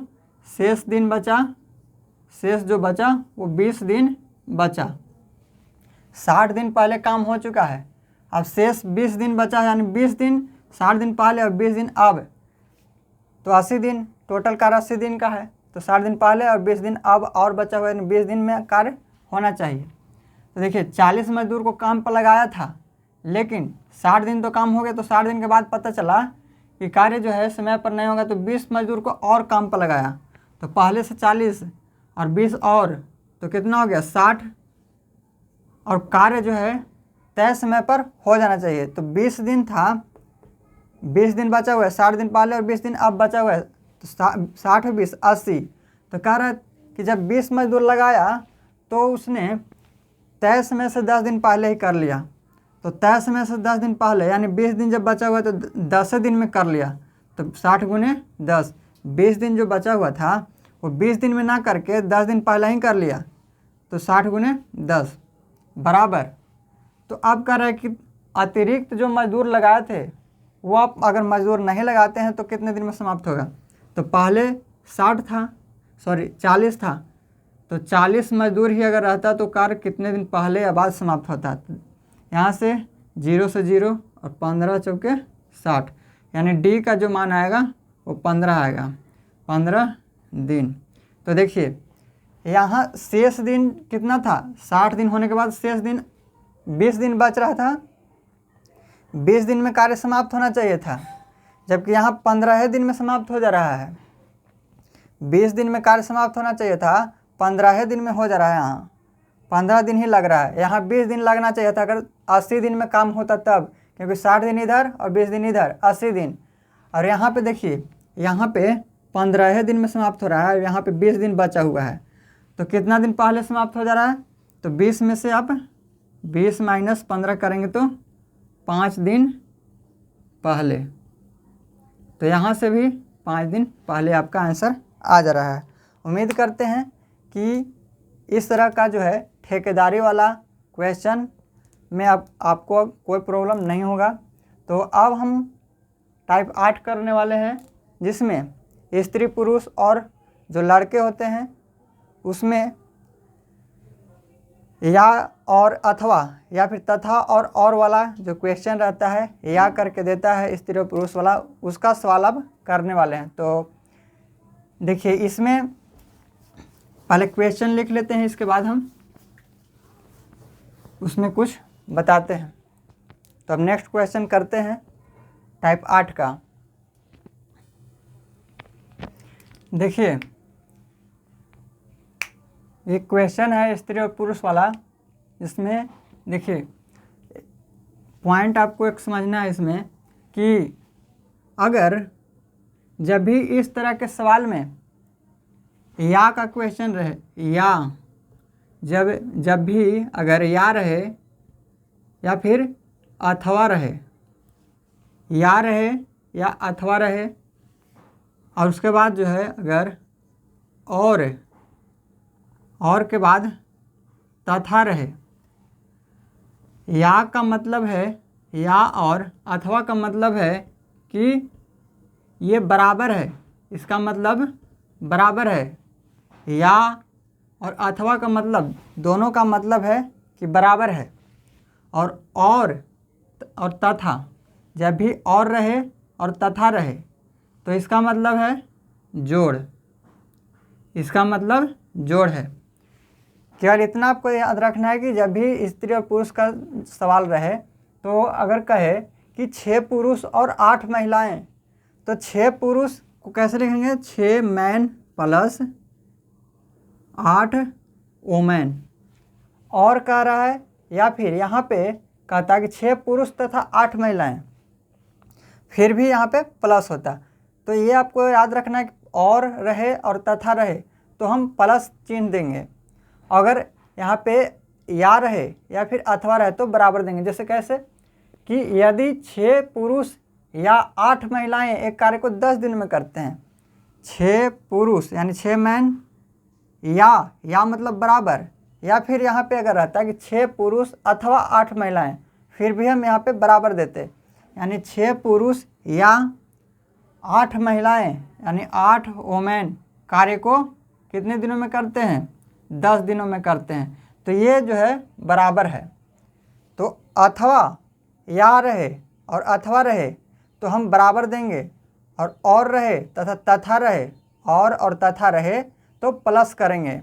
शेष दिन बचा, शेष जो बचा वो 20 दिन बचा। 60 दिन पहले काम हो चुका है, अब शेष 20 दिन बचा है, यानी 20 दिन 60 दिन पहले और 20 दिन अब, तो 80 दिन, टोटल कार्य 80 दिन का है, तो 60 दिन पहले और 20 दिन अब और बचा हुआ है, 20 दिन में कार्य होना चाहिए। तो देखिए 40 मजदूर को काम पर लगाया था, लेकिन 60 दिन तो काम हो गया, तो 60 दिन के बाद पता चला कि कार्य जो है समय पर नहीं होगा, तो 20 मजदूर को और काम पर लगाया, तो पहले से 40 और 20 और, तो कितना हो गया 60, और कार्य जो है तय समय पर हो जाना चाहिए। तो 20 दिन था, 20 दिन बचा हुआ है, 60 दिन पहले और 20 दिन अब बचा हुआ है, तो 60 और 20 80। तो कह रहा है कि जब 20 मजदूर लगाया तो उसने तय समय से 10 दिन पहले ही कर लिया, तो तय समय से 10 दिन पहले, यानी 20 दिन जब बचा हुआ है तो 10 दिन में कर लिया, तो 60 गुने 10, 20 दिन जो बचा हुआ था वो 20 दिन में ना करके 10 दिन पहले ही कर लिया, तो 60 गुने 10 बराबर। तो अब कह रहा है कि अतिरिक्त जो मजदूर लगाए थे वो आप अगर मजदूर नहीं लगाते हैं तो कितने दिन में समाप्त होगा। तो पहले 40 था, तो 40 मजदूर ही अगर रहता तो कार्य कितने दिन पहले या बाद समाप्त होता। यहाँ से 0 से 0 और 15 चौके 60, यानी डी का जो मान आएगा वो 15 आएगा, 15 दिन। तो देखिए यहाँ शेष दिन कितना था, 60 दिन होने के बाद शेष दिन 20 दिन बच रहा था, 20 दिन में कार्य समाप्त होना चाहिए था, जबकि यहाँ 15 दिन में समाप्त हो जा रहा है। 20 दिन में कार्य समाप्त होना चाहिए था, 15 दिन में हो जा रहा है, यहाँ 15 दिन ही लग रहा है। यहाँ 20 दिन लगना चाहिए था अगर 80 दिन में काम होता तब, क्योंकि 60 दिन इधर और 20 दिन इधर, 80 दिन। और यहाँ पे देखिए, यहाँ पे 15 दिन में समाप्त हो रहा है, यहाँ पे 20 दिन बचा हुआ है, तो कितना दिन पहले समाप्त हो जा रहा है। तो 20 में से आप 20 माइनस 15 करेंगे तो 5 दिन पहले, तो यहाँ से भी 5 दिन पहले आपका आंसर आ जा रहा है। उम्मीद करते हैं कि इस तरह का जो है ठेकेदारी वाला क्वेश्चन में आपको कोई प्रॉब्लम नहीं होगा। तो अब हम टाइप 8 करने वाले हैं, जिसमें स्त्री पुरुष और जो लड़के होते हैं उसमें या और अथवा या फिर तथा और वाला जो क्वेश्चन रहता है या करके देता है स्त्री और पुरुष वाला, उसका सवाल अब करने वाले हैं। तो देखिए इसमें पहले क्वेश्चन लिख लेते हैं, इसके बाद हम उसमें कुछ बताते हैं। तो अब नेक्स्ट क्वेश्चन करते हैं टाइप 8 का। देखिए एक क्वेश्चन है स्त्री और पुरुष वाला, जिसमें देखिए पॉइंट आपको एक समझना है इसमें कि अगर जब भी इस तरह के सवाल में या का क्वेश्चन रहे, या जब भी अगर या रहे या फिर अथवा रहे, या रहे या अथवा रहे, और उसके बाद जो है अगर और के बाद तथा रहे, या का मतलब है या और अथवा का मतलब है कि ये बराबर है, इसका मतलब बराबर है। या और अथवा का मतलब, दोनों का मतलब है कि बराबर है। और तथा, जब भी और रहे और तथा रहे तो इसका मतलब है जोड़, इसका मतलब जोड़ है। केवल इतना आपको याद रखना है कि जब भी स्त्री और पुरुष का सवाल रहे, तो अगर कहे कि 6 पुरुष और 8 महिलाएं, तो 6 पुरुष को कैसे लिखेंगे, 6 मैन प्लस 8 वोमेन। और कह रहा है या फिर यहाँ पे कहता है कि 6 पुरुष तथा 8 महिलाएं, फिर भी यहाँ पे प्लस होता। तो ये आपको याद रखना है कि और रहे और तथा रहे तो हम प्लस चिन्ह देंगे। अगर यहाँ पे या रहे या फिर अथवा रहे तो बराबर देंगे। जैसे कैसे कि यदि 6 पुरुष या 8 महिलाएं एक कार्य को 10 दिन में करते हैं, 6 पुरुष यानी 6 मैन, या मतलब बराबर, या फिर यहाँ पे अगर रहता है कि 6 पुरुष अथवा 8 महिलाएं, फिर भी हम यहाँ पे बराबर देते, यानी 6 पुरुष या 8 महिलाएं यानी 8 वोमेन कार्य को कितने दिनों में करते हैं, 10 दिनों में करते हैं। तो ये जो है बराबर है। तो अथवा या रहे और अथवा रहे तो हम बराबर देंगे, और रहे तथा रहे और तथा रहे तो प्लस करेंगे।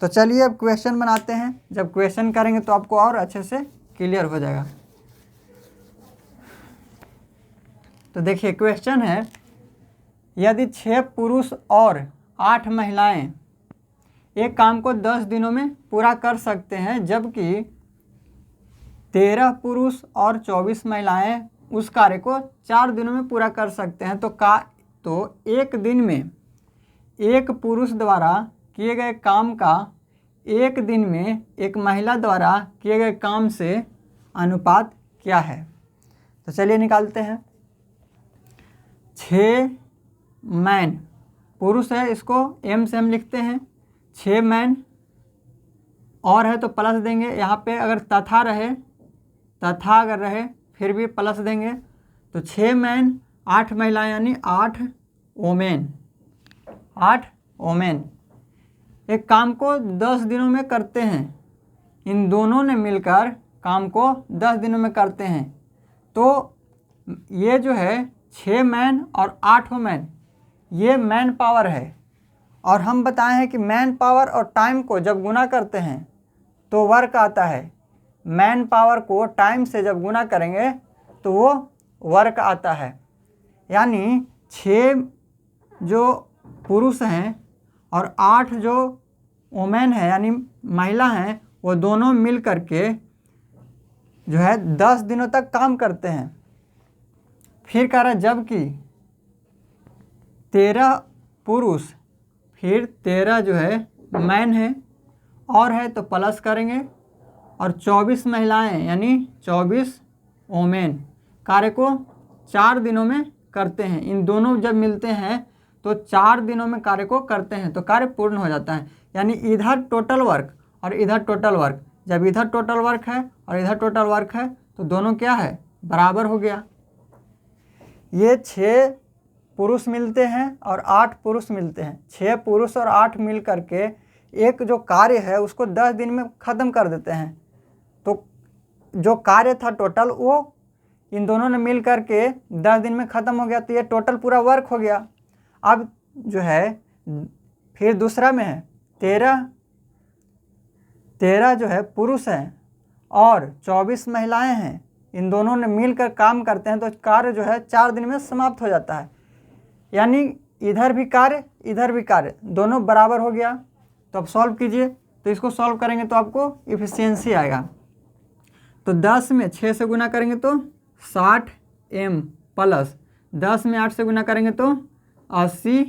तो चलिए अब क्वेश्चन बनाते हैं। जब क्वेश्चन करेंगे तो आपको और अच्छे से क्लियर हो जाएगा। तो देखिए क्वेश्चन है, यदि 6 पुरुष और 8 महिलाएं एक काम को 10 दिनों में पूरा कर सकते हैं, जबकि 13 पुरुष और 24 महिलाएं उस कार्य को 4 दिनों में पूरा कर सकते हैं, तो एक दिन में एक पुरुष द्वारा किए गए काम का एक दिन में एक महिला द्वारा किए गए काम से अनुपात क्या है। तो चलिए निकालते हैं। 6 मैन पुरुष है, इसको एम से हम लिखते हैं। 6 मैन और है तो प्लस देंगे। यहाँ पे अगर तथा अगर रहे फिर भी प्लस देंगे। तो 6 मैन 8 महिलाएं यानी 8 वोमेन, 8 वोमेन एक काम को 10 दिनों में करते हैं। इन दोनों ने मिलकर काम को 10 दिनों में करते हैं। तो ये जो है 6 मैन और 8 वोमेन, ये मैन पावर है। और हम बताए हैं कि मैन पावर और टाइम को जब गुना करते हैं तो वर्क आता है। मैन पावर को टाइम से जब गुना करेंगे तो वो वर्क आता है। यानी 6 जो पुरुष हैं और 8 जो वोमेन है यानी महिला हैं, वो दोनों मिल करके जो है 10 दिनों तक काम करते हैं। फिर कह रहा है जबकि 13 पुरुष फिर 13 जो है मैन है और है तो प्लस करेंगे, और 24 महिलाएं यानी 24 वोमेन कार्य को 4 दिनों में करते हैं। इन दोनों जब मिलते हैं तो 4 दिनों में कार्य को करते हैं तो कार्य पूर्ण हो जाता है। यानी इधर टोटल वर्क और इधर टोटल वर्क, जब इधर टोटल वर्क है और इधर टोटल वर्क है तो दोनों क्या है, बराबर हो गया। ये 6 पुरुष मिलते हैं और 8 पुरुष मिलते हैं। 6 पुरुष और 8 मिल करके एक जो कार्य है उसको 10 दिन में ख़त्म कर देते हैं। तो जो कार्य था टोटल वो इन दोनों ने मिल करके 10 दिन में ख़त्म हो गया, तो ये टोटल पूरा वर्क हो गया। अब जो है फिर दूसरा में है 13 जो है पुरुष हैं और 24 महिलाएं हैं, इन दोनों ने मिलकर काम करते हैं, तो कार्य जो है 4 दिन में समाप्त हो जाता है। यानी इधर भी कार्य इधर भी कार्य दोनों बराबर हो गया। तो अब सॉल्व कीजिए, तो इसको सॉल्व करेंगे तो आपको इफिशियंसी आएगा। तो 10 में 6 से गुना करेंगे तो 60 m प्लस 10 में 8 से गुना करेंगे तो 80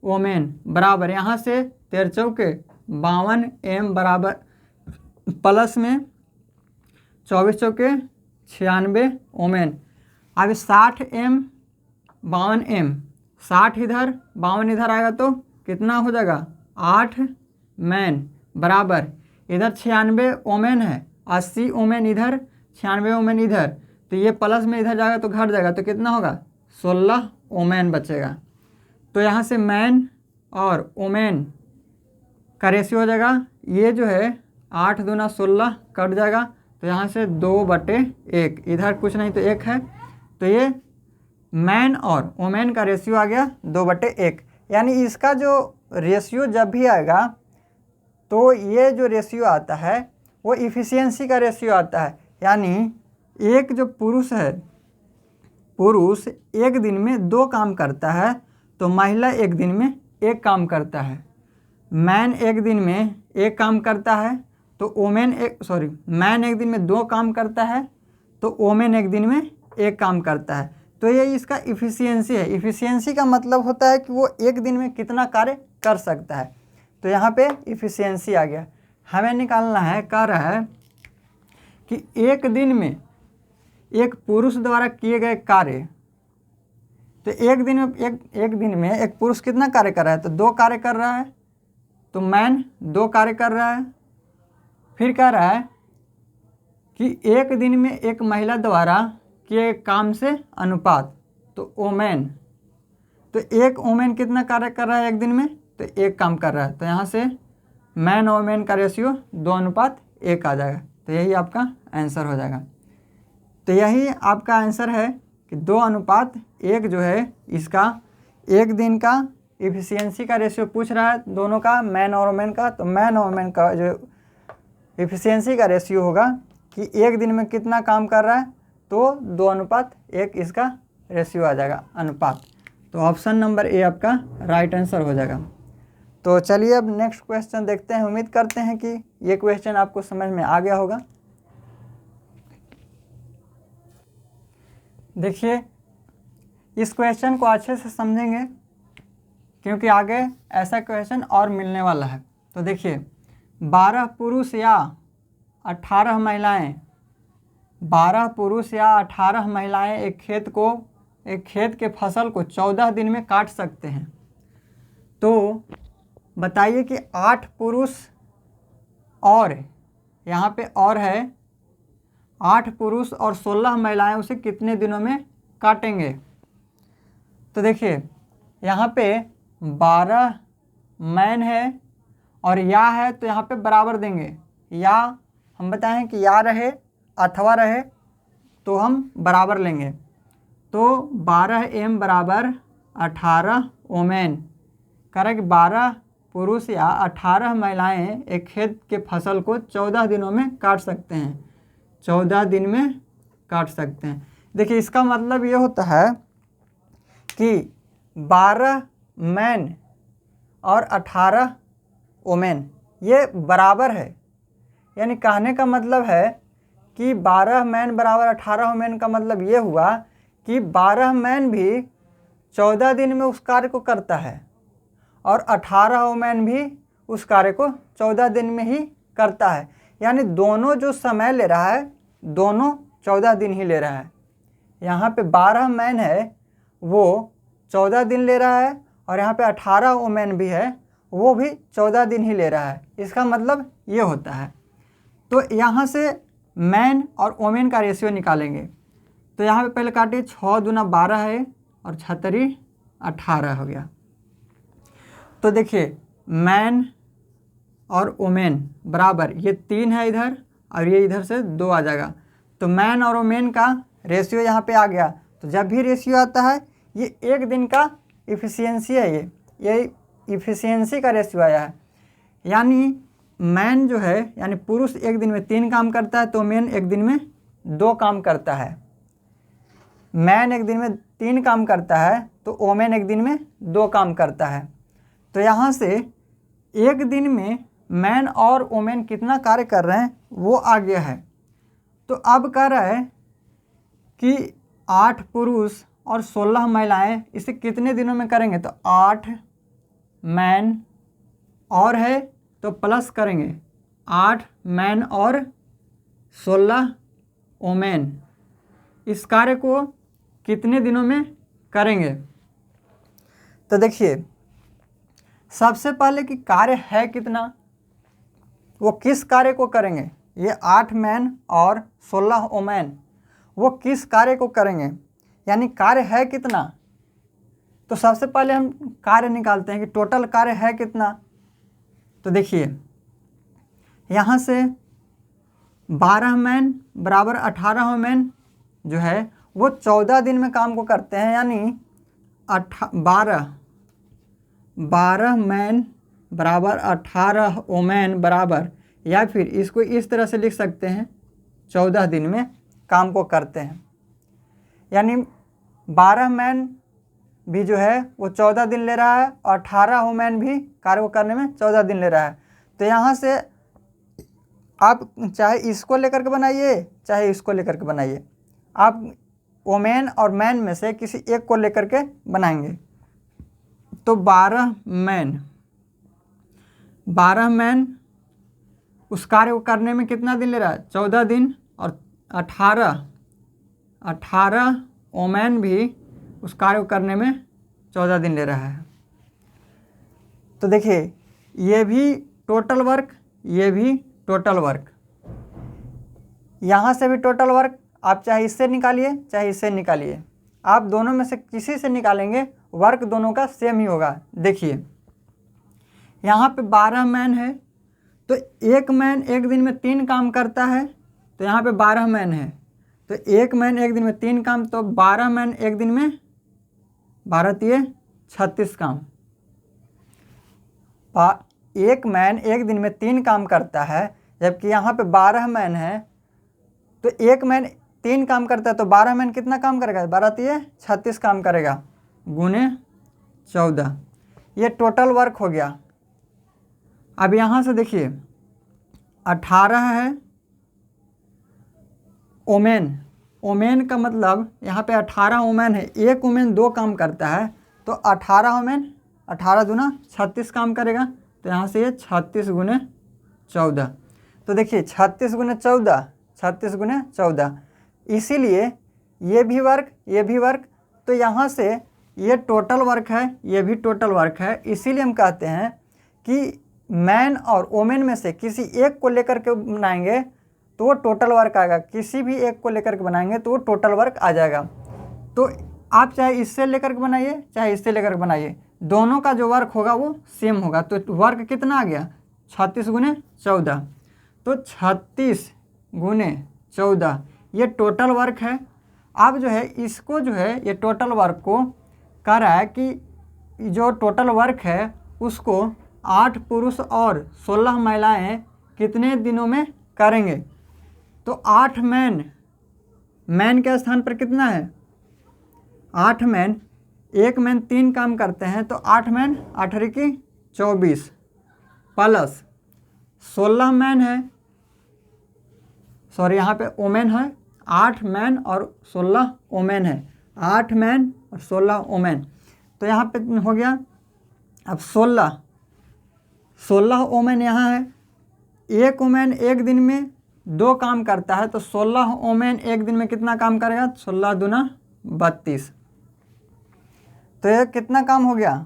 ओमेन बराबर, यहाँ से 13 चौके 52 m बराबर प्लस में 24 चौके 96 ओमेन। अब 60 m 52 m, 60 इधर 52 इधर आएगा तो कितना हो जाएगा 8 मैन बराबर, इधर 96 ओमेन है, 80 ओमेन इधर 96 ओमेन इधर, तो ये प्लस में इधर जाएगा तो घट जाएगा, तो कितना होगा 16 ओमेन बचेगा। तो यहाँ से मैन और ओमेन का रेशियो हो जाएगा, ये जो है 8 दूना 16 कट जाएगा, तो यहाँ से 2/1, इधर कुछ नहीं तो 1 है, तो ये मैन और ओमेन का रेशियो आ गया 2/1। यानी इसका जो रेशियो जब भी आएगा तो ये जो रेशियो आता है वो इफ़िशियंसी का रेशियो आता है। यानी एक जो पुरुष है, पुरुष एक दिन में 2 काम करता है, तो महिला एक दिन में 1 काम करता है। मैन एक दिन में 1 काम करता है, तो मैन एक दिन में 2 काम करता है, तो ओमेन एक दिन में 1 काम करता है। तो ये इसका इफ़िशियंसी है। इफ़िशियंसी का मतलब होता है कि वो एक दिन में कितना कार्य कर सकता है। तो यहाँ पे इफ़िशियंसी आ गया। हमें निकालना है, कह रहा है कि एक दिन में एक पुरुष द्वारा किए गए कार्य, तो एक दिन में एक पुरुष कितना कार्य कर रहा है, तो 2 कार्य कर रहा है, तो मैन 2 कार्य कर रहा है। फिर कह रहा है कि एक दिन में एक महिला द्वारा किए काम से अनुपात, तो ओमेन, तो एक ओमेन कितना कार्य कर रहा है एक दिन में, तो 1 काम कर रहा है, तो यहाँ से मैन ओमेन का रेशियो 2:1 आ जाएगा। तो यही आपका आंसर हो जाएगा। तो यही आपका आंसर है कि 2:1 जो है इसका एक दिन का इफ़िशियंसी का रेशियो पूछ रहा है, दोनों का, मैन और वोमेन का। तो मैन और वोमेन का जो इफ़िशियंसी का रेशियो होगा कि एक दिन में कितना काम कर रहा है, तो 2:1 इसका रेशियो आ जाएगा, अनुपात। तो ऑप्शन नंबर ए आपका राइट आंसर हो जाएगा। तो चलिए अब नेक्स्ट क्वेश्चन देखते हैं। उम्मीद करते हैं कि ये क्वेश्चन आपको समझ में आ गया होगा। देखिए, इस क्वेश्चन को अच्छे से समझेंगे क्योंकि आगे ऐसा क्वेश्चन और मिलने वाला है। तो देखिए, 12 पुरुष या 18 महिलाएं, 12 पुरुष या 18 महिलाएं एक खेत के फसल को 14 दिन में काट सकते हैं। तो बताइए कि 8 पुरुष और यहाँ पे और है 8 पुरुष और 16 महिलाएं उसे कितने दिनों में काटेंगे। तो देखिए, यहाँ पे 12 मैन है और या है, तो यहाँ पे बराबर देंगे। या हम बताएं कि या रहे अथवा रहे तो हम बराबर लेंगे। तो 12 m बराबर 18 ओमेन। करें कि 12 पुरुष या 18 महिलाएं एक खेत के फसल को 14 दिनों में काट सकते हैं, 14 दिन में काट सकते हैं। देखिए, इसका मतलब ये होता है कि 12 मैन और 18 वोमेन ये बराबर है। यानी कहने का मतलब है कि 12 मैन बराबर 18 वोमेन का मतलब ये हुआ कि 12 मैन भी 14 दिन में उस कार्य को करता है और 18 वोमेन भी उस कार्य को 14 दिन में ही करता है। यानी दोनों जो समय ले रहा है, दोनों 14 दिन ही ले रहा है। यहाँ पे 12 मैन है वो 14 दिन ले रहा है और यहाँ पे 18 वोमेन भी है, वो भी 14 दिन ही ले रहा है। इसका मतलब ये होता है। तो यहाँ से मैन और वोमेन का रेशियो निकालेंगे। तो यहाँ पे पहले काटिए, 6 दूना 12 है और 6 18 हो गया। तो देखिए, मैन और वोमेन बराबर, ये 3 है इधर और ये इधर से 2 आ जाएगा। तो मैन और वोमेन का रेशियो यहाँ पे आ गया। तो जब भी रेशियो आता है ये एक दिन का इफ़िशियंसी है, ये इफ़िशियंसी का रेशियो आया है। यानी मैन जो है यानी पुरुष एक दिन में 3 काम करता है तो मैन एक दिन में 2 काम करता है। मैन एक दिन में 3 काम करता है तो वोमेन एक दिन में 2 काम करता है। तो यहाँ से एक दिन में मैन और वोमेन कितना कार्य कर रहे हैं वो आ गया है। तो अब कह रहा है कि 8 पुरुष और 16 महिलाएं इसे कितने दिनों में करेंगे, तो 8 मैन और है तो प्लस करेंगे 8 मैन और 16 वोमेन, इस कार्य को कितने दिनों में करेंगे। तो देखिए सबसे पहले कि कार्य है कितना, वो किस कार्य को करेंगे, ये 8 मैन और 16 वोमेन वो किस कार्य को करेंगे, यानी कार्य है कितना। तो सबसे पहले हम कार्य निकालते हैं कि टोटल कार्य है कितना। तो देखिए यहाँ से 12 मैन बराबर 18 वोमेन जो है वो 14 दिन में काम को करते हैं, यानी 12 मैन बराबर 18 वोमेन बराबर, या फिर इसको इस तरह से लिख सकते हैं 14 दिन में काम को करते हैं। यानी 12 मैन भी जो है वो 14 दिन ले रहा है और 18 वोमेन भी कार्य को करने में 14 दिन ले रहा है। तो यहाँ से आप चाहे इसको लेकर के बनाइए चाहे इसको लेकर के बनाइए, आप वोमेन और मैन में से किसी एक को लेकर के बनाएंगे। तो 12 मैन उस कार्य को करने में कितना दिन ले रहा है, 14 दिन, और 18 वोमेन भी उस कार्य को करने में 14 दिन ले रहा है। तो देखिए ये भी टोटल वर्क, ये भी टोटल वर्क, यहाँ से भी टोटल वर्क, आप चाहे इससे निकालिए चाहे इससे निकालिए, आप दोनों में से किसी से निकालेंगे वर्क दोनों का सेम ही होगा। देखिए यहाँ पे 12 मैन है तो एक मैन एक दिन में 3 काम करता है, तो यहाँ पे 12 मैन है तो एक मैन एक दिन में 3 काम, तो 12 मैन एक दिन में 12 तिये 36 काम। एक मैन एक दिन में 3 काम करता है, जबकि यहाँ पे 12 मैन है तो एक मैन 3 काम करता है तो 12 मैन कितना काम करेगा, 12 तिये 36 काम करेगा गुने 14, ये टोटल वर्क हो गया। अब यहाँ से देखिए 18 है ओमेन का मतलब यहाँ पे 18 वोमेन है, एक वोमेन 2 काम करता है तो 18 वोमेन 18 दूना 36 काम करेगा, तो यहाँ से ये 36 गुने 14। तो देखिए 36 गुने 14, इसीलिए ये भी वर्क, तो यहाँ से ये टोटल वर्क है, ये भी टोटल वर्क है। इसीलिए हम कहते हैं कि मैन और वोमेन में से किसी एक को लेकर के बनाएंगे तो वो टोटल वर्क आएगा, किसी भी एक को लेकर के बनाएंगे तो वो टोटल वर्क आ जाएगा। तो आप चाहे इससे लेकर के बनाइए चाहे इससे लेकर के बनाइए, दोनों का जो वर्क होगा वो सेम होगा। तो वर्क कितना आ गया, 36 गुने 14, तो 36 गुने 14 ये टोटल वर्क है। अब जो है इसको जो है ये टोटल वर्क को कह रहा है कि जो टोटल वर्क है उसको 8 पुरुष और 16 महिलाएं कितने दिनों में करेंगे। तो 8 मैन के स्थान पर कितना है, 8 मैन, एक मैन 3 काम करते हैं तो 8 मैन 8 की 24 प्लस 16 मैन है, सॉरी यहाँ पे वोमेन है, 8 मैन और 16 वोमेन है, 8 मैन और 16 वोमेन, तो यहाँ पे हो गया। अब 16 वोमेन यहाँ है, एक वोमेन एक दिन में 2 काम करता है तो 16 वोमेन एक दिन में कितना काम करेगा, 16 दूना 32, तो ये कितना काम हो गया,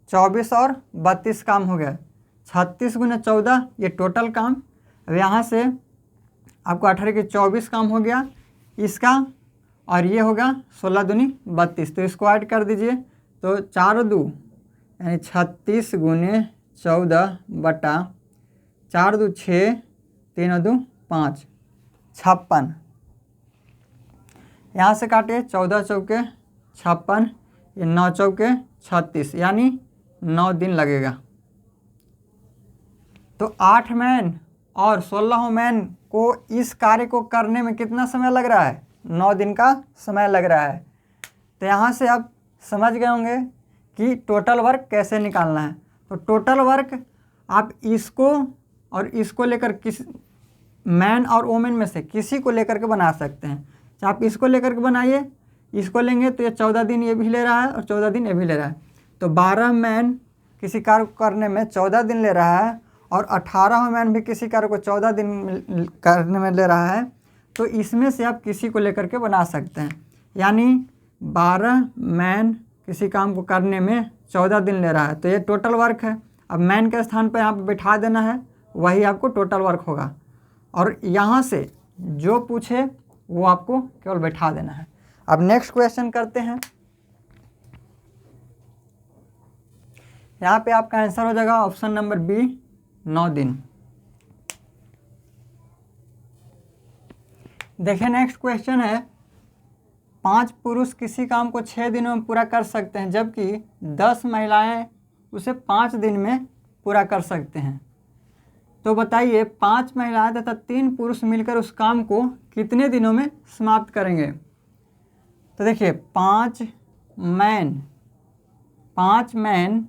24 और 32 काम हो गया। 36 गुने 14 ये टोटल काम। अब यहाँ से आपको 18 के 24 काम हो गया इसका, और ये होगा 16 दूनी 32, तो इसको ऐड कर दीजिए तो 4 2 यानी 36 गुने 14 बटा 4 2 6, 3 2 5, 56। यहाँ से काटिए 14 चौके 56, ये 9 चौके 36, यानी 9 दिन लगेगा। तो 8 मैन और 16 मैन को इस कार्य को करने में कितना समय लग रहा है? 9 दिन का समय लग रहा है। तो यहाँ से आप समझ गए होंगे कि टोटल वर्क कैसे निकालना है। तो टोटल वर्क आप इसको और इसको लेकर किस मैन और वोमेन में से किसी को लेकर के बना सकते हैं। चाहे आप इसको लेकर के बनाइए, इसको लेंगे तो ये 14 दिन ये भी ले रहा है और 14 दिन ये भी ले रहा है। तो 12 मैन किसी कार्य को करने में 14 दिन ले रहा है और 18 मैन भी किसी कार्य को 14 दिन करने में ले रहा है। तो इसमें से आप किसी को लेकर के बना सकते हैं, यानी 12 मैन किसी काम को करने में 14 दिन ले रहा है। तो ये टोटल वर्क है। अब मैन के स्थान पर यहाँ पर बैठा देना है, वही आपको टोटल वर्क होगा। और यहाँ से जो पूछे वो आपको केवल बैठा देना है। अब नेक्स्ट क्वेश्चन करते हैं। यहाँ पे आपका आंसर हो जाएगा ऑप्शन नंबर बी, 9 दिन। देखिए नेक्स्ट क्वेश्चन है, 5 पुरुष किसी काम को 6 दिनों में पूरा कर सकते हैं, जबकि 10 महिलाएं उसे 5 दिन में पूरा कर सकते हैं। तो बताइए 5 महिलाएं तथा 3 पुरुष मिलकर उस काम को कितने दिनों में समाप्त करेंगे? तो देखिए 5 मैन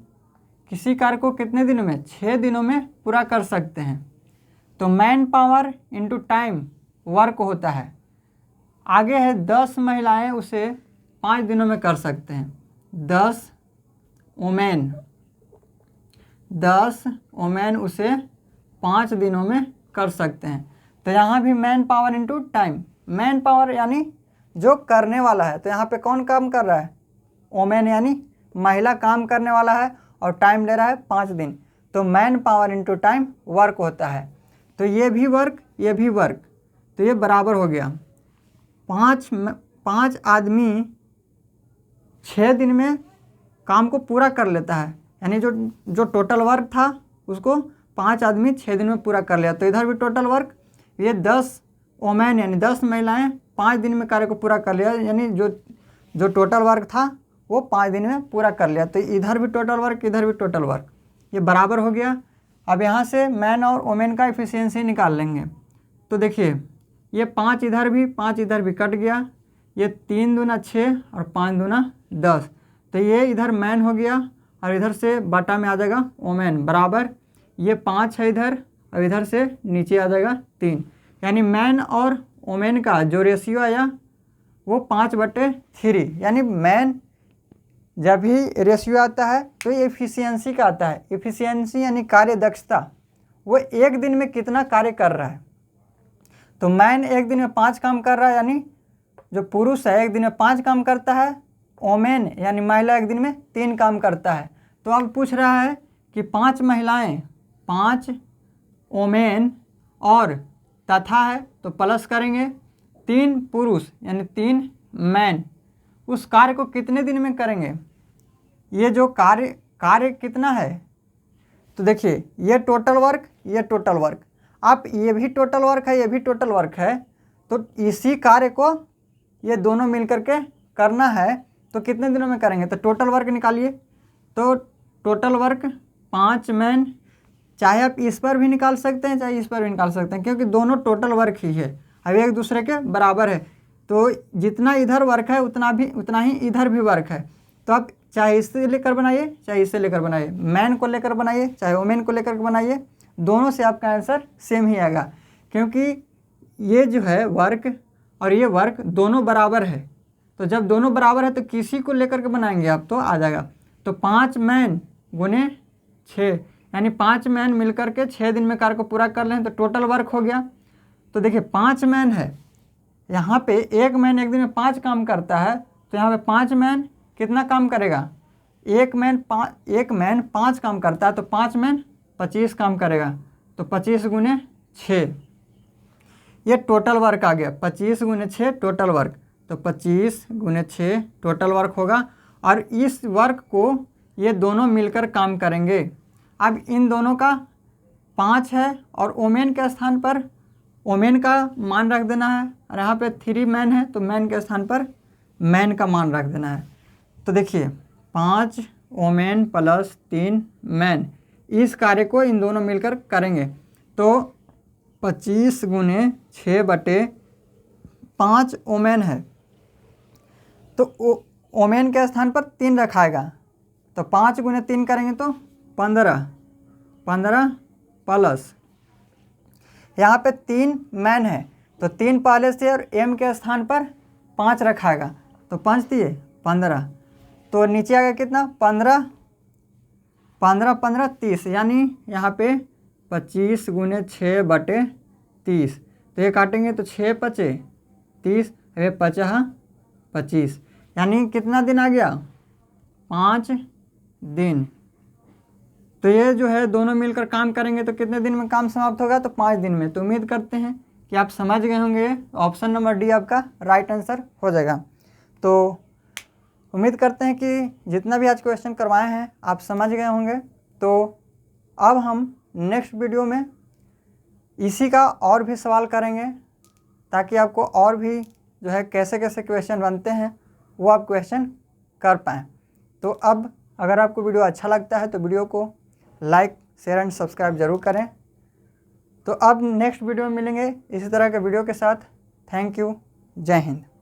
किसी कार्य को कितने दिनों में? 6 दिनों में पूरा कर सकते हैं। तो man power into time work होता है। आगे है 10 महिलाएं उसे 5 दिनों में कर सकते हैं। 10 वोमेन उसे 5 दिनों में कर सकते हैं। तो यहाँ भी man power into time, man power यानी जो करने वाला है। तो यहाँ पे कौन काम कर रहा है? वोमेन यानी महिला काम करने वाला है और टाइम ले रहा है 5 दिन। तो man power into time work होता है। तो ये भी वर्क, ये भी वर्क, तो ये बराबर हो गया। 5 आदमी 6 दिन में काम को पूरा कर लेता है, यानी जो टोटल वर्क था उसको 5 आदमी 6 दिन में पूरा कर लिया। तो इधर भी टोटल वर्क, ये 10 वोमेन यानी 10 महिलाएं 5 दिन में कार्य को पूरा कर लिया, यानी जो टोटल वर्क था वो 5 दिन में पूरा कर लिया। तो इधर भी टोटल वर्क, इधर भी टोटल वर्क, ये बराबर हो गया। अब यहाँ से मैन और वोमेन का एफिशिएंसी निकाल लेंगे। तो देखिए ये 5 इधर भी 5 इधर भी कट गया, ये 3 दूना 6 और 5 दूना 10। तो ये इधर मैन हो गया और इधर से बटा में आ जाएगा वोमेन, बराबर ये 5 है इधर और इधर से नीचे आ जाएगा 3, यानी मैन और वोमेन का जो रेशियो आया वो 5/3। यानी मैन जब भी रेशियो आता है तो ये एफिशिएंसी का आता है। एफिशिएंसी यानी कार्य दक्षता, वो एक दिन में कितना कार्य कर रहा है। तो मैन एक दिन में 5 काम कर रहा है, यानी जो पुरुष है एक दिन में 5 काम करता है, वोमेन यानी महिला एक दिन में 3 काम करता है। तो अब पूछ रहा है कि 5 महिलाएं 5 वोमेन और तथा है तो प्लस करेंगे 3 पुरुष यानी 3 मैन उस कार्य को कितने दिन में करेंगे। ये जो कार्य कितना है, तो देखिए ये टोटल वर्क, ये टोटल वर्क, आप ये भी टोटल वर्क है, ये भी टोटल वर्क है। तो इसी कार्य को ये दोनों मिल करके करना है तो कितने दिनों में करेंगे। तो टोटल वर्क निकालिए। तो टोटल वर्क 5 मैन, चाहे आप इस पर भी निकाल सकते हैं चाहे इस पर भी निकाल सकते हैं, क्योंकि दोनों टोटल वर्क ही है, अब एक दूसरे के बराबर है। तो जितना इधर वर्क है उतना ही इधर भी वर्क है। तो आप चाहे इससे लेकर बनाइए चाहे इससे लेकर बनाइए, मैन को लेकर बनाइए चाहे वोमेन को लेकर बनाइए, दोनों से आपका आंसर सेम ही आएगा, क्योंकि ये जो है वर्क और ये वर्क दोनों बराबर है। तो जब दोनों बराबर है तो किसी को लेकर के बनाएंगे आप तो आ जाएगा। तो 5 मैन गुने 6 यानी 5 मैन मिलकर के 6 दिन में कार्य को पूरा कर लें तो टोटल वर्क हो गया। तो देखिए 5 मैन है, यहाँ पे एक मैन एक दिन में 5 काम करता है, तो यहाँ पे 5 मैन कितना काम करेगा, एक मैन 5 काम करता है तो 5 मैन 25 काम करेगा। तो 25 गुने 6 ये टोटल वर्क आ गया, 25 गुने 6 टोटल वर्क। तो 25 गुने 6 टोटल वर्क होगा और इस वर्क को ये दोनों मिलकर काम करेंगे। अब इन दोनों का 5 है और ओमेन के स्थान पर ओमेन का मान रख देना है, और यहाँ पे 3 मैन है तो मैन के स्थान पर मैन का मान रख देना है। तो देखिए 5 ओमेन प्लस 3 मैन, इस कार्य को इन दोनों मिलकर करेंगे तो 25 गुने 6/5 ओमेन है, तो ओमेन के स्थान पर 3 रखाएगा, तो 5 गुने 3 करेंगे तो 15 प्लस यहाँ पे 3 मैन है तो 3 पहले से और एम के स्थान पर 5 रखाएगा, तो 5 दिए 15, तो नीचे आ गया कितना 15 30, यानी यहाँ पे 25 गुने 6/30, तो ये काटेंगे तो 6 पचे 30, ये 25, यानी कितना दिन आ गया 5 दिन। तो ये जो है दोनों मिलकर काम करेंगे तो कितने दिन में काम समाप्त होगा, तो 5 दिन में। तो उम्मीद करते हैं कि आप समझ गए होंगे, ऑप्शन नंबर डी आपका राइट आंसर हो जाएगा। तो उम्मीद करते हैं कि जितना भी आज क्वेश्चन करवाए हैं आप समझ गए होंगे। तो अब हम नेक्स्ट वीडियो में इसी का और भी सवाल करेंगे, ताकि आपको और भी जो है कैसे कैसे क्वेश्चन बनते हैं वो आप क्वेश्चन कर पाएँ। तो अब अगर आपको वीडियो अच्छा लगता है तो वीडियो को लाइक, शेयर एंड सब्सक्राइब जरूर करें। तो अब नेक्स्ट वीडियो में मिलेंगे इसी तरह के वीडियो के साथ। Thank you. जय हिंद।